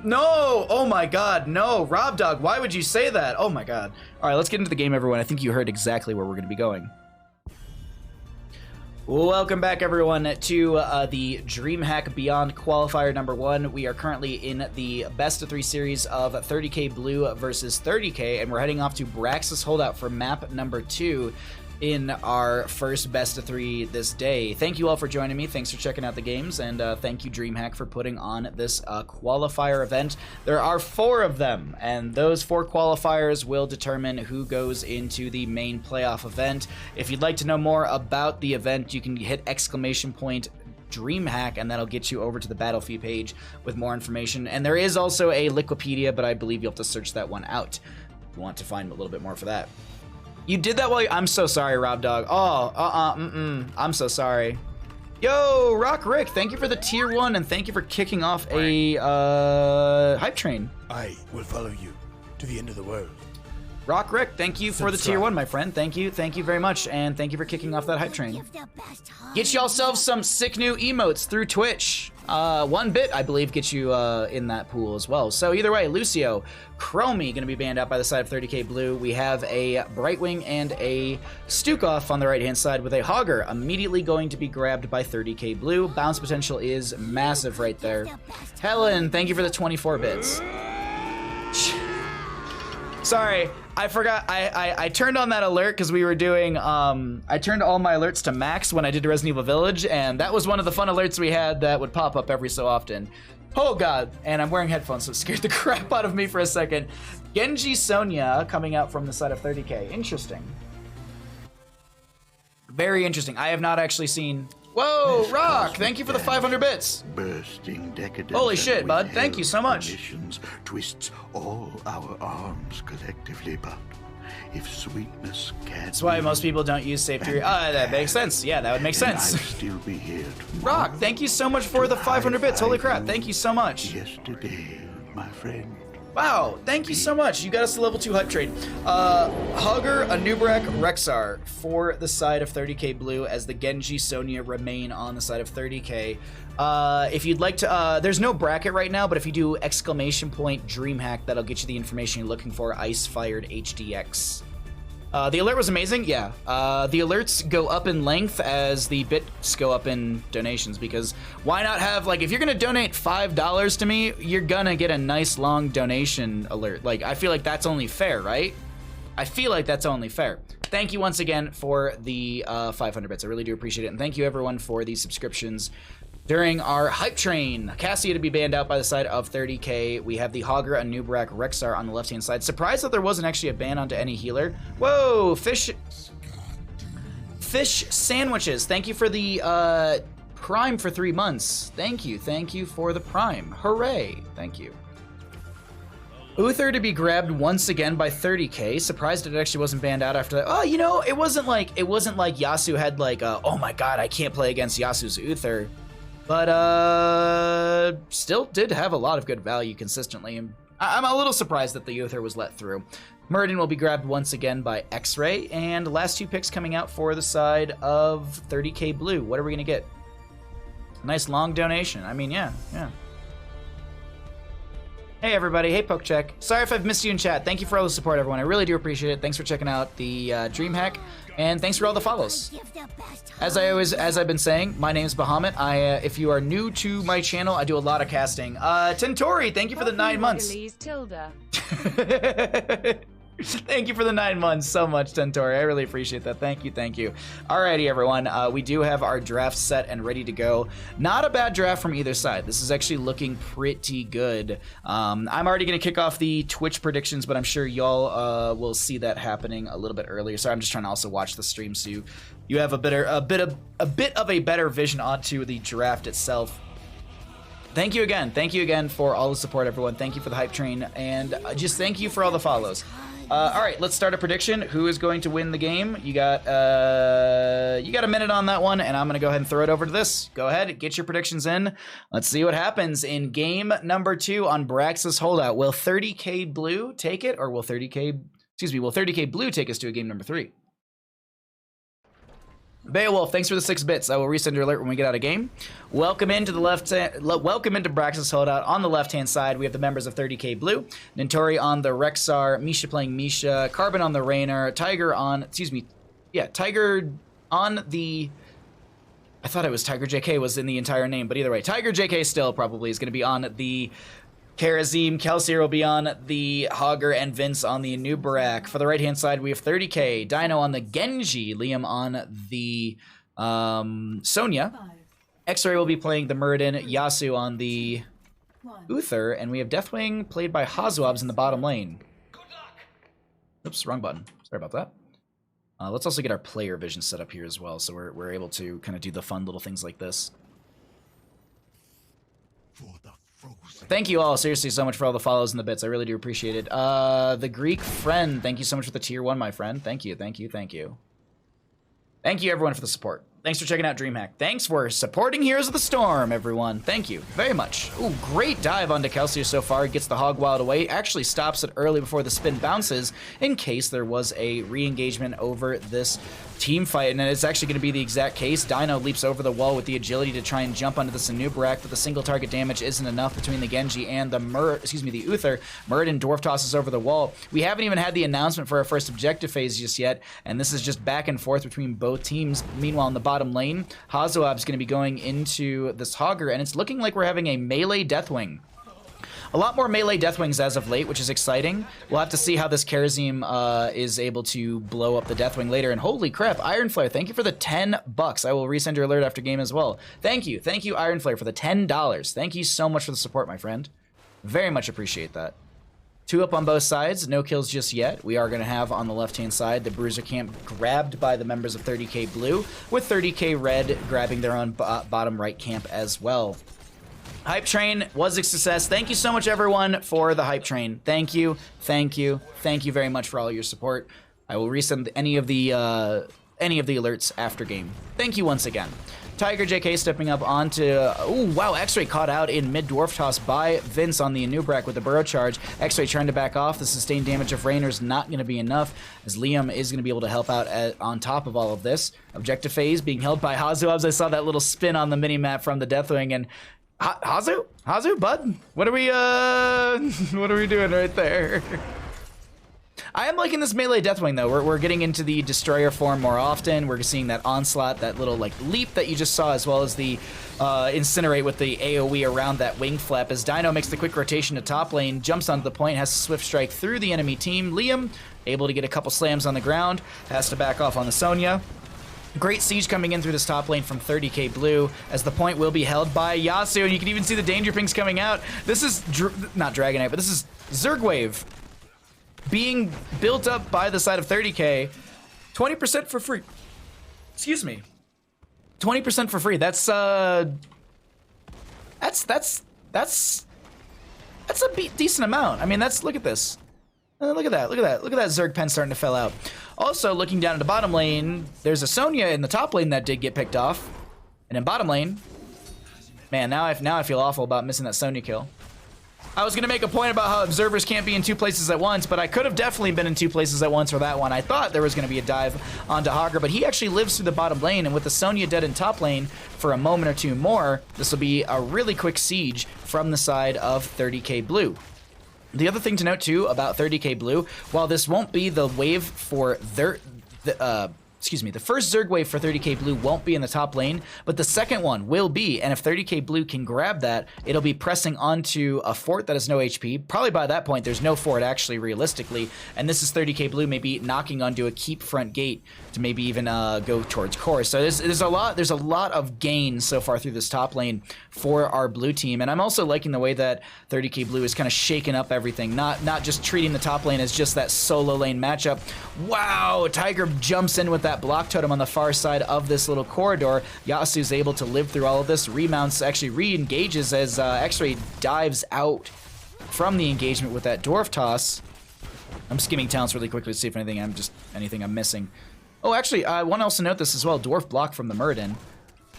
No. Oh, my God. No. Rob Dog, why would you say that? Oh, my God. All right, let's get into the game, everyone. I think you heard exactly where we're going to be going. Welcome back, everyone, to the DreamHack Beyond Qualifier number 1. We are currently in the best of 3 series of 30K Blue versus 30K, and we're heading off to Braxis Holdout for map number 2 in our first best of 3 this day. Thank you all for joining me. Thanks for checking out the games, and thank you, DreamHack, for putting on this qualifier event. There are 4 of them, and those 4 qualifiers will determine who goes into the main playoff event. If you'd like to know more about the event, you can hit !DreamHack, and that'll get you over to the Battlefield page with more information. And there is also a Liquipedia, but I believe you'll have to search that one out. You want to find a little bit more for that. You did that while I'm so sorry, Rob Dog. Oh, I'm so sorry. Yo, Rock Rick, thank you for the tier 1, and thank you for kicking off a hype train. I will follow you to the end of the world. Rock Rick, thank you for the tier 1, my friend. Thank you very much, and thank you for kicking off that hype train. Get yourself some sick new emotes through Twitch. 1 bit, I believe, gets you in that pool as well. So either way, Lucio, Chromie gonna be banned out by the side of 30K Blue. We have a Brightwing and a Stukov on the right-hand side with a Hogger immediately going to be grabbed by 30K Blue. Bounce potential is massive right there. Helen, thank you for the 24 bits. Sorry, I forgot. I turned on that alert because we were doing. I turned all my alerts to max when I did Resident Evil Village, and that was one of the fun alerts we had that would pop up every so often. Oh god! And I'm wearing headphones, so it scared the crap out of me for a second. Genji Sonya coming out from the side of 30K. Interesting. Very interesting. I have not actually seen. Whoa, Rock! Thank you for the 500 bits. Bursting decadence. Holy shit, bud! Thank you so much. Twists all our arms collectively, but if sweetness can. That's why most people don't use safety. That makes sense. Yeah, that would make sense. I'll still be here Rock, thank you so much for the 500 bits. Holy crap! Thank you so much. Yesterday, my friend. Wow, thank you so much. You got us to level 2 hype trade. Hugger, Anubrak, Rexar for the side of 30K Blue as the Genji Sonya remain on the side of 30K. If you'd like to, there's no bracket right now, but if you do ! DreamHack, that'll get you the information you're looking for. Ice Fired HDX. The alert was amazing, yeah. The alerts go up in length as the bits go up in donations, because why not have, like, if you're gonna donate $5 to me, you're gonna get a nice long donation alert. Like, I feel like that's only fair, right? I feel like that's only fair. Thank you once again for the 500 bits. I really do appreciate it. And thank you everyone for the subscriptions during our hype train. Cassia to be banned out by the side of 30k. We have the Hogger, Anubarak, Rexar on the left-hand side. Surprised that there wasn't actually a ban onto any healer. Whoa, fish sandwiches. Thank you for the Prime for 3 months. Thank you for the Prime. Hooray. Thank you. Uther to be grabbed once again by 30k. Surprised it actually wasn't banned out after that. Oh, you know, it wasn't like Yasuo had like oh my god, I can't play against Yasuo's Uther. But still did have a lot of good value consistently. I'm a little surprised that the Uther was let through. Muradin will be grabbed once again by X-Ray, and last 2 picks coming out for the side of 30k blue. What are we gonna get? Nice long donation. I mean, yeah. Hey everybody, hey Pokecheck. Sorry if I've missed you in chat. Thank you for all the support, everyone. I really do appreciate it. Thanks for checking out the DreamHack, and thanks for all the follows. As I've been saying, my name's Bahamut. If you are new to my channel, I do a lot of casting. Tentori, thank you for the 9 months. Thank you for the 9 months so much, Tentori. I really appreciate that. Thank you. Alrighty, everyone. We do have our draft set and ready to go. Not a bad draft from either side. This is actually looking pretty good. I'm already going to kick off the Twitch predictions, but I'm sure y'all will see that happening a little bit earlier. So I'm just trying to also watch the stream so you have a bit of a better vision onto the draft itself. Thank you again for all the support, everyone. Thank you for the hype train, and just thank you for all the follows. All right, let's start a prediction. Who is going to win the game? You got a minute on that one, and I'm going to go ahead and throw it over to this. Go ahead, get your predictions in. Let's see what happens in game number 2 on Brax's Holdout. Will 30k blue take it, or will 30k blue take us to a game number 3? Beowulf, thanks for the 6 bits. I will resend your alert when we get out of game. Welcome into Brax's Holdout. On the left-hand side, we have the members of 30k Blue, Nintori on the Rexar, Misha playing Misha, Carbon on the Rainer, Tiger on the... I thought it was Tiger JK was in the entire name, but either way, Tiger JK still probably is going to be on the Karazim, Kelsier will be on the Hogger, and Vince on the Anubarak. For the right-hand side, we have 30k, Dino on the Genji, Liam on the Sonya. X-Ray will be playing the Muradin, Yasu on the Uther, and we have Deathwing played by Hazuabs in the bottom lane. Oops, wrong button. Sorry about that. Let's also get our player vision set up here as well, so we're able to kind of do the fun little things like this. Thank you all, seriously, so much for all the follows and the bits. I really do appreciate it. The Greek friend, thank you so much for the tier 1, my friend. Thank you. Thank you, everyone, for the support. Thanks for checking out DreamHack. Thanks for supporting Heroes of the Storm, everyone. Thank you very much. Ooh, great dive onto Kelsier so far. Gets the Hog Wild away. Actually stops it early before the spin bounces in case there was a re-engagement over this team fight. And it's actually going to be the exact case. Dino leaps over the wall with the agility to try and jump onto the Anubarak, but the single target damage isn't enough between the Genji and the Uther. Muradin dwarf tosses over the wall. We haven't even had the announcement for our first objective phase just yet, and this is just back and forth between both teams. Meanwhile, in the bottom lane, Hazuab's going to be going into this Hogger, and it's looking like we're having a melee Deathwing. A lot more melee Deathwings as of late, which is exciting. We'll have to see how this Karazim is able to blow up the Deathwing later. And holy crap, Iron Flare, thank you for the 10 bucks. I will resend your alert after game as well. Thank you, Iron Flare, for the $10. Thank you so much for the support, my friend. Very much appreciate that. 2 up on both sides, no kills just yet. We are going to have on the left-hand side the Bruiser Camp grabbed by the members of 30k Blue, with 30k Red grabbing their own bottom right camp as well. Hype train was a success. Thank you so much, everyone, for the hype train. Thank you very much for all your support. I will resend any of the alerts after game. Thank you once again. Tiger JK stepping up onto... Oh, wow, X-Ray caught out in mid-dwarf toss by Vince on the Anubarak with the burrow charge. X-Ray trying to back off. The sustained damage of Rainer's not going to be enough, as Liam is going to be able to help out on top of all of this. Objective phase being held by Hazuabs. I saw that little spin on the minimap from the Deathwing, and... Hazu, bud? What are we doing right there? I am liking this melee Deathwing, though. We're getting into the Destroyer form more often. We're seeing that Onslaught, that little, like, leap that you just saw, as well as the Incinerate with the AoE around that wing flap. As Dino makes the quick rotation to top lane, jumps onto the point, has a Swift Strike through the enemy team. Liam, able to get a couple slams on the ground, has to back off on the Sonya. Great siege coming in through this top lane from 30k blue, as the point will be held by Yasuo, and you can even see the danger pings coming out. This is, not Dragonite, but this is Zerg Wave being built up by the side of 30k. 20% for free. Excuse me. 20% for free. That's a decent amount. I mean, look at this. Look at that. Look at that Zerg pen starting to fill out. Also, looking down at the bottom lane, there's a Sonya in the top lane that did get picked off. And in bottom lane, man, now I feel awful about missing that Sonya kill. I was going to make a point about how observers can't be in two places at once, but I could have definitely been in two places at once for that one. I thought there was going to be a dive onto Hogger, but he actually lives through the bottom lane, and with the Sonya dead in top lane for a moment or two more, this will be a really quick siege from the side of 30k blue. The other thing to note, too, about 30k blue, while this won't be the wave for the first Zerg wave for 30k blue won't be in the top lane, but the second one will be, and if 30k blue can grab that, it'll be pressing onto a fort that has no HP. Probably by that point, there's no fort, actually, realistically, and this is 30k blue maybe knocking onto a keep front gate to maybe even go towards core. So there's a lot of gains so far through this top lane for our blue team, and I'm also liking the way that 30k blue is kind of shaking up everything, not just treating the top lane as just that solo lane matchup. Wow, Tiger jumps in with that block totem on the far side of this little corridor. Yasuo's able to live through all of this, remounts, actually re-engages as X-Ray dives out from the engagement with that dwarf toss. I'm skimming talents really quickly to see if anything I'm missing. Oh, actually, I want to also note this as well. Dwarf block from the Muradin.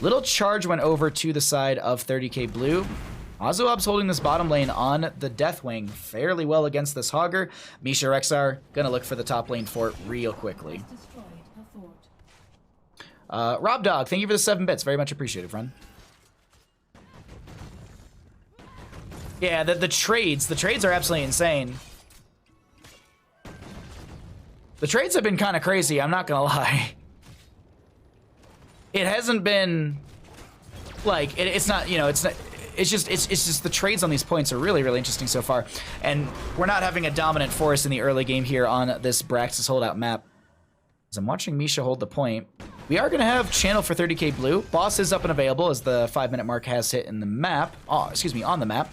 Little charge went over to the side of 30k blue. Azuab's holding this bottom lane on the Deathwing fairly well against this Hogger. Misha Rexar gonna look for the top lane fort real quickly. Rob Dog, thank you for the 7 bits. Very much appreciated, friend. Yeah, the trades are absolutely insane. The trades have been kind of crazy, I'm not gonna lie. It hasn't been like it's not, you know, it's just the trades on these points are really, really interesting so far. And we're not having a dominant force in the early game here on this Braxis holdout map. As I'm watching Misha hold the point, we are going to have channel for 30k blue. Boss is up and available as the 5-minute mark has hit in the map. Oh, excuse me, on the map.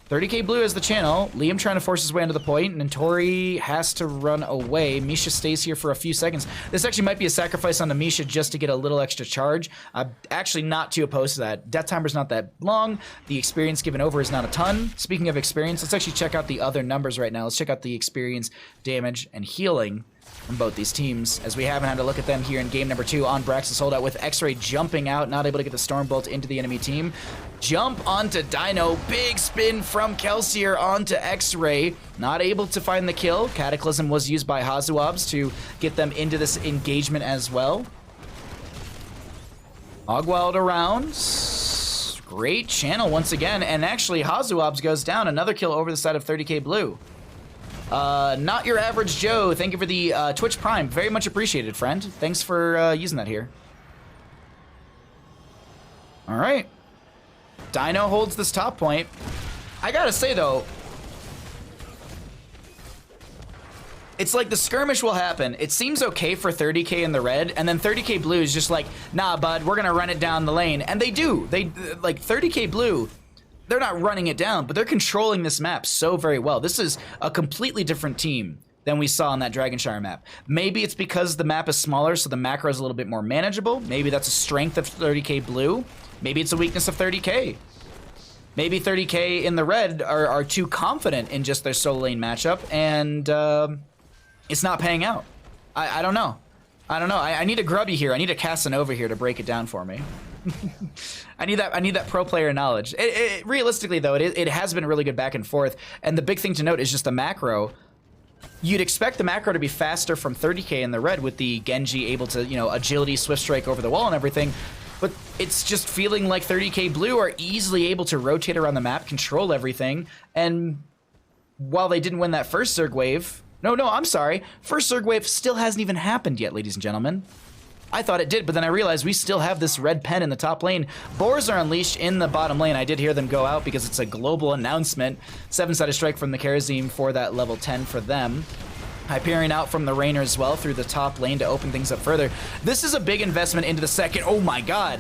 30k blue is the channel. Liam trying to force his way into the point, and Tori has to run away. Misha stays here for a few seconds. This actually might be a sacrifice on the Misha just to get a little extra charge. I'm actually not too opposed to that. Death timer's not that long. The experience given over is not a ton. Speaking of experience, let's actually check out the other numbers right now. Let's check out the experience, damage, and healing from both these teams, as we haven't had a look at them here in game number 2 on Braxis holdout, with X-Ray jumping out, not able to get the Stormbolt into the enemy team. Jump onto Dino, big spin from Kelsier onto X-Ray, not able to find the kill. Cataclysm was used by Hazuabs to get them into this engagement as well. Ogwild around, great channel once again, and actually Hazuabs goes down, another kill over the side of 30k blue. Not your average Joe, thank you for the Twitch Prime. Very much appreciated, friend. Thanks for using that here. All right. Dino holds this top point. I gotta say, though, it's like the skirmish will happen. It seems okay for 30k in the red, and then 30k blue is just like, nah, bud, we're gonna run it down the lane. And they do. They, like, 30k blue, they're not running it down, but they're controlling this map so very well. This is a completely different team than we saw on that Dragonshire map. Maybe it's because the map is smaller, so the macro is a little bit more manageable. Maybe that's a strength of 30k blue. Maybe it's a weakness of 30k. Maybe 30k in the red are too confident in just their solo lane matchup, and it's not paying out. I don't know. I don't know. I need a Grubby here. I need a Casanova here to break it down for me. I need that pro player knowledge. Realistically, though, it has been really good back and forth. And the big thing to note is just the macro. You'd expect the macro to be faster from 30k in the red with the Genji able to, you know, agility, swift strike over the wall and everything. But it's just feeling like 30k blue are easily able to rotate around the map, control everything. And while they didn't win that first Zerg wave, No, I'm sorry. First Zerg wave still hasn't even happened yet, ladies and gentlemen. I thought it did, but then I realized we still have this red pen in the top lane. Boars are unleashed in the bottom lane. I did hear them go out because it's a global announcement. 7-sided strike from the Kharazim for that level 10 for them. Hyperion out from the Rainer as well through the top lane to open things up further. This is a big investment into the second. Oh my god.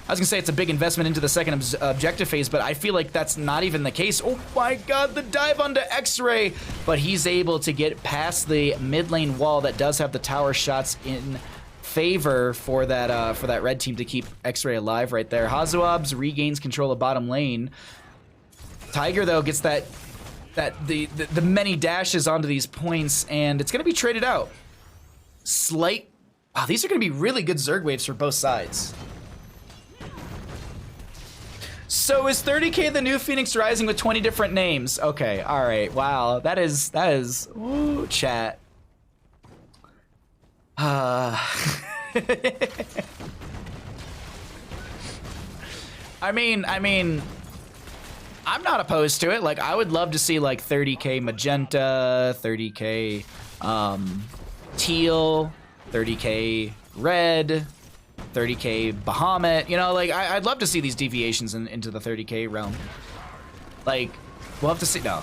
I was gonna say it's a big investment into the second objective phase, but I feel like that's not even the case. Oh my god, the dive onto X-Ray! But he's able to get past the mid lane wall that does have the tower shots in favor for that red team to keep X-Ray alive right there. Hazuabs regains control of bottom lane. Tiger though gets the many dashes onto these points, and it's gonna be traded out. Wow, these are gonna be really good Zerg waves for both sides. So is 30k the new Phoenix Rising with 20 different names? Okay, all right, wow, that is, ooh, chat. I mean, I'm not opposed to it. Like, I would love to see like 30k magenta, 30k teal, 30k red, 30k Bahamut. You know, like I'd love to see these deviations into the 30k realm. Like, we'll have to see. No.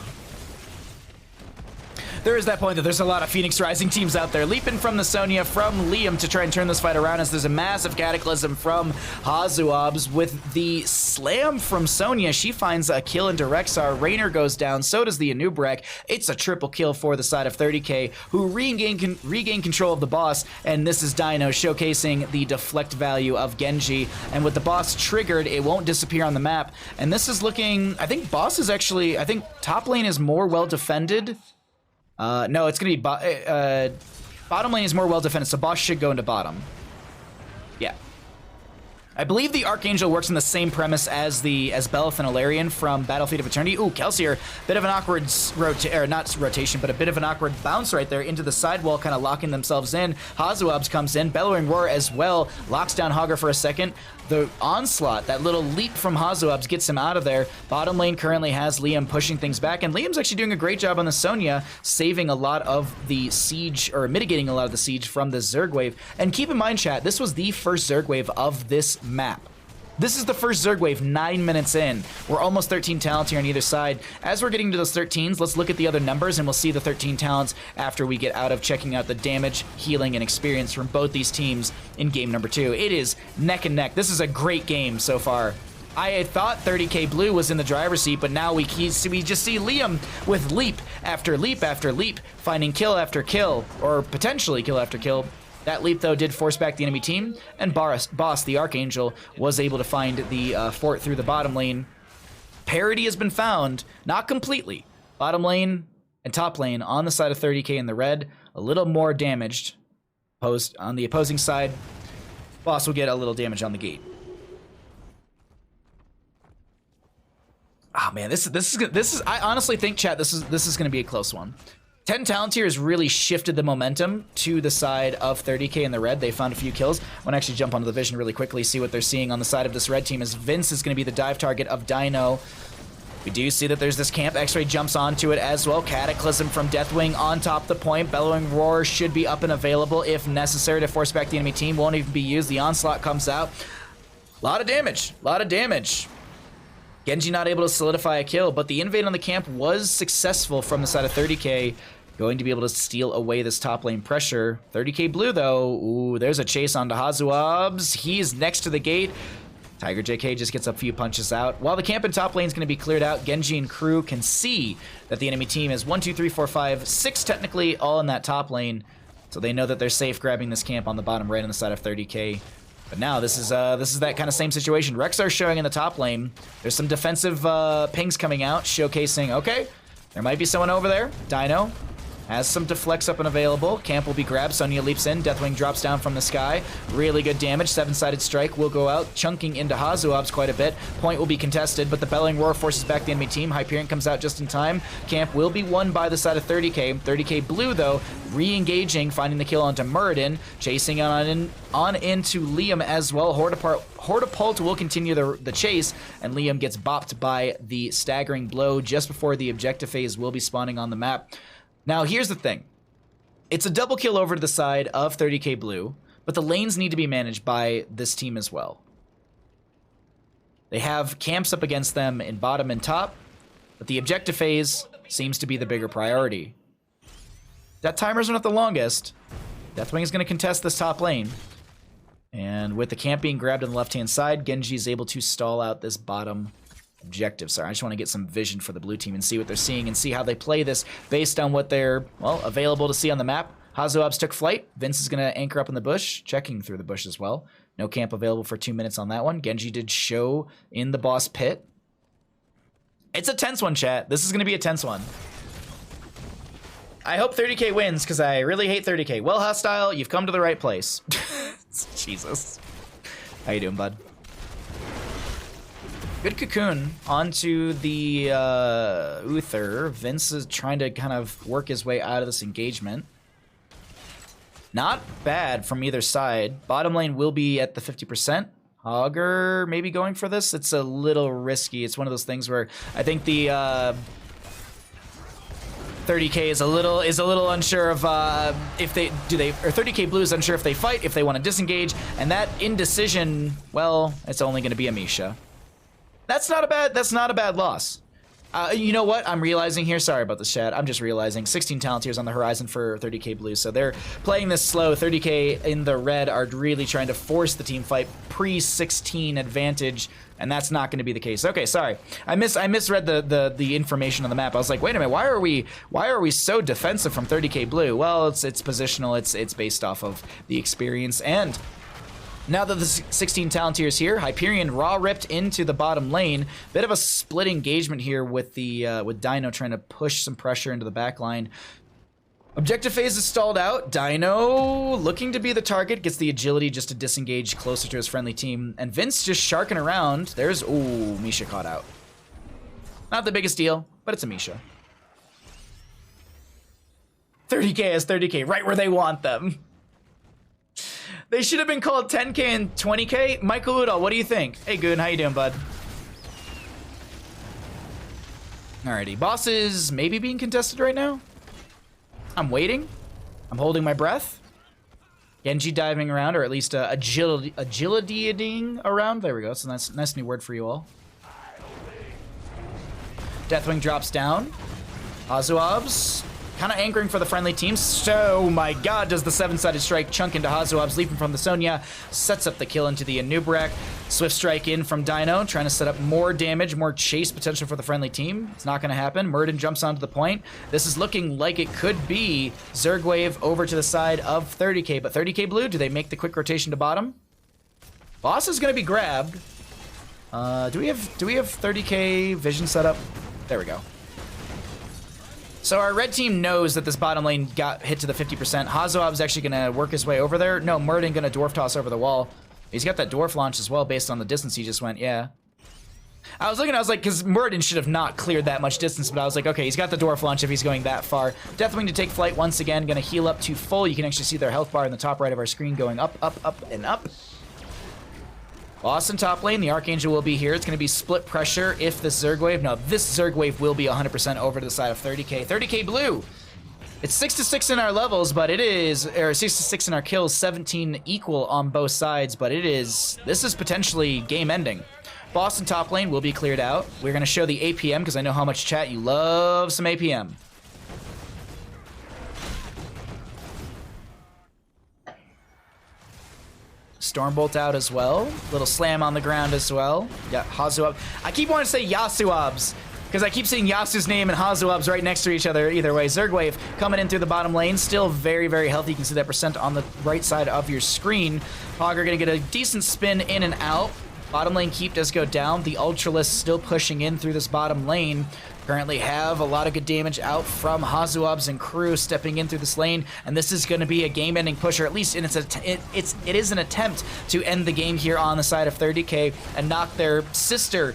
There is that point that there's a lot of Phoenix Rising teams out there. Leaping from the Sonya, from Liam to try and turn this fight around as there's a massive cataclysm from Hazuabs with the slam from Sonya. She finds a kill into Rexar. Raynor goes down, so does the Anubrek. It's a triple kill for the side of 30k, who regain control of the boss, and this is Dino showcasing the deflect value of Genji. And with the boss triggered, it won't disappear on the map. And this is looking, I think boss is actually, I think top lane is more well defended. No, it's gonna be bottom lane is more well defended, so boss should go into bottom. Yeah. I believe the Archangel works on the same premise as Bel'Ath and Alarian from Battlefield of Eternity. Ooh, Kelsier, bit of an awkward not rotation, but a bit of an awkward bounce right there into the sidewall, kind of locking themselves in. Hazuabs comes in, Bellowing Roar as well, locks down Hogger for a second. The onslaught, that little leap from Hazuabs gets him out of there. Bottom lane currently has Liam pushing things back, and Liam's actually doing a great job on the Sonya, saving a lot of the siege, or mitigating a lot of the siege from this Zerg wave. And keep in mind, chat, this was the first Zerg wave of this map. This is the first Zerg wave 9 minutes in. We're almost 13 talents here on either side. As we're getting to those 13s, let's look at the other numbers and we'll see the 13 talents after we get out of checking out the damage, healing, and experience from both these teams in game number 2. It is neck and neck. This is a great game so far. I had thought 30k blue was in the driver's seat, but now we just see Liam with leap after leap after leap, finding kill after kill, or potentially kill after kill. That leap, though, did force back the enemy team, and Boss, the Archangel, was able to find the fort through the bottom lane. Parity has been found, not completely. Bottom lane and top lane on the side of 30k in the red, a little more damaged. On the opposing side, Boss will get a little damage on the gate. Oh man, this is. I honestly think, chat, this is going to be a close one. 10 talent here has really shifted the momentum to the side of 30k in the red. They found a few kills. I want to actually jump onto the vision really quickly, see what they're seeing on the side of this red team, as Vince is going to be the dive target of Dino. We do see that there's this camp. X-Ray jumps onto it as well. Cataclysm from Deathwing on top of the point. Bellowing Roar should be up and available if necessary to force back the enemy team. Won't even be used. The onslaught comes out. A lot of damage. A lot of damage. Genji not able to solidify a kill, but the invade on the camp was successful from the side of 30k. Going to be able to steal away this top lane pressure. 30k blue, though. Ooh, there's a chase onto Hazuabs. He's next to the gate. Tiger JK just gets a few punches out. While the camp in top lane is going to be cleared out, Genji and crew can see that the enemy team is 1, 2, 3, 4, 5, 6 technically all in that top lane. So they know that they're safe grabbing this camp on the bottom right on the side of 30k. But now this is that kind of same situation. Rexar showing in the top lane. There's some defensive pings coming out, showcasing, okay, there might be someone over there. Dino has some deflects up and available. Camp will be grabbed. Sonya leaps in. Deathwing drops down from the sky. Really good damage. 7-sided strike will go out, chunking into Hazuabs quite a bit. Point will be contested, but the Bellowing Roar forces back the enemy team. Hyperion comes out just in time. Camp will be won by the side of 30k. 30k blue, though, re-engaging, finding the kill onto Muradin, chasing on into Liam as well. Hortapult will continue the chase, and Liam gets bopped by the staggering blow just before the objective phase will be spawning on the map. Now, here's the thing. It's a double kill over to the side of 30k blue, but the lanes need to be managed by this team as well. They have camps up against them in bottom and top, but the objective phase seems to be the bigger priority. That timer's not the longest. Deathwing is going to contest this top lane. And with the camp being grabbed on the left-hand side, Genji is able to stall out this bottom objective. Sorry, I just want to get some vision for the blue team and see what they're seeing and see how they play this based on what they're, well, available to see on the map. Hazuabs took flight. Vince is going to anchor up in the bush, checking through the bush as well. No camp available for 2 minutes on that one. Genji did show in the boss pit. It's a tense one, chat. This is going to be a tense one. I hope 30k wins, because I really hate 30k. Well, Hostile, you've come to the right place. Jesus. How you doing, bud? Good cocoon onto the Uther. Vince is trying to kind of work his way out of this engagement. Not bad from either side. Bottom lane will be at the 50%. Hogger maybe going for this. It's a little risky. It's one of those things where I think the 30k is a little unsure of if they or 30k blue is unsure if they fight, if they want to disengage, and that indecision, well, it's only going to be a Misha. That's not a bad loss. You know what I'm realizing here? Sorry about this, chat. I'm just realizing 16 talent tiers on the horizon for 30k blue, so they're playing this slow. 30k in the red are really trying to force the team fight pre-16 advantage, and that's not going to be the case. Okay, sorry. I misread the information on the map. I was like, wait a minute, why are we so defensive from 30k blue? Well, it's positional. It's based off of the experience. And now that the 16 talent tiers here, Hyperion raw ripped into the bottom lane. Bit of a split engagement here with the with Dino trying to push some pressure into the back line. Objective phase is stalled out. Dino looking to be the target, gets the agility just to disengage closer to his friendly team. And Vince just sharking around. There's, ooh, Misha caught out. Not the biggest deal, but it's a Misha. 30k is 30k, right where they want them. They should have been called 10k and 20k. Michael Udall, what do you think? Hey, good. How you doing, bud? Alrighty, boss is maybe being contested right now. I'm waiting. I'm holding my breath. Genji diving around, or at least agilitying around. There we go. So that's a nice new word for you all. Deathwing drops down. Hazuabs kind of anchoring for the friendly team. So, my god, does the 7-sided strike chunk into Hazuabs, leaping from the Sonya, sets up the kill into the Anubrak. Swift strike in from Dino, trying to set up more damage, more chase potential for the friendly team. It's not going to happen. Murden jumps onto the point. This is looking like it could be Zerg Wave over to the side of 30k, but 30k blue, do they make the quick rotation to bottom? Boss is going to be grabbed. Do we have 30k vision set up? There we go. So our red team knows that this bottom lane got hit to the 50%. Hazuab's actually going to work his way over there. No, Murden going to dwarf toss over the wall. He's got that dwarf launch as well based on the distance he just went, yeah. I was like, because Murden should have not cleared that much distance, but I was like, okay, he's got the dwarf launch if he's going that far. Deathwing to take flight once again, going to heal up to full. You can actually see their health bar in the top right of our screen going up, up, up, and up. Boss in top lane, the Archangel will be here. It's going to be split pressure if this Zerg Wave. No, this Zerg Wave will be 100% over to the side of 30k. 30k blue. It's 6-6 in our levels, but it is, or 6-6 in our kills, 17 equal on both sides, but this is potentially game ending. Boss in top lane will be cleared out. We're going to show the APM because I know how much chat you love some APM. Stormbolt out as well. Little slam on the ground as well. Yeah, Hazuab. I keep wanting to say Yasuabs because I keep seeing Yasu's name and Hazuabs right next to each other either way. Zerg Wave coming in through the bottom lane. Still very, very healthy. You can see that percent on the right side of your screen. Hogger going to get a decent spin in and out. Bottom lane keep does go down. The Ultralisk still pushing in through this bottom lane. Currently have a lot of good damage out from Hazuabs and crew stepping in through this lane, and this is going to be a game-ending push, or at least it is an attempt to end the game here on the side of 30k and knock their sister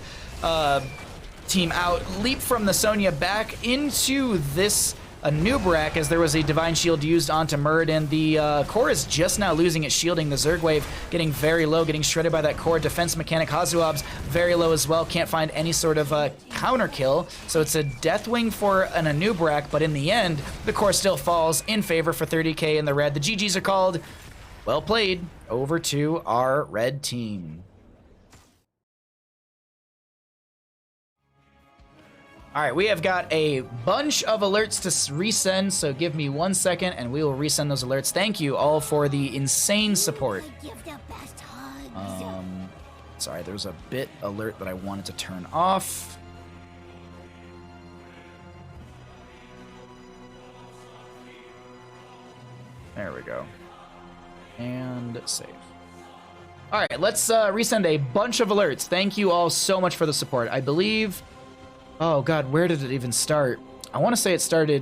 team out. Leap from the Sonya back into this a Nubrak as there was a Divine Shield used onto Muradin. The core is just now losing its shielding. The Zerg wave getting very low, getting shredded by that core. Defense mechanic Hazuab's very low as well. Can't find any sort of counter kill. So it's a Deathwing for an Anubrak, but in the end, the core still falls in favor for 30k in the red. The GGs are called. Well played. Over to our red team. All right, we have got a bunch of alerts to resend, so give me 1 second and we will resend those alerts. Thank you all for the insane support. Give the best hugs. Sorry, there's a bit alert that I wanted to turn off. There we go. And save. All right, let's resend a bunch of alerts. Thank you all so much for the support. I believe... Oh god, where did it even start? I want to say it started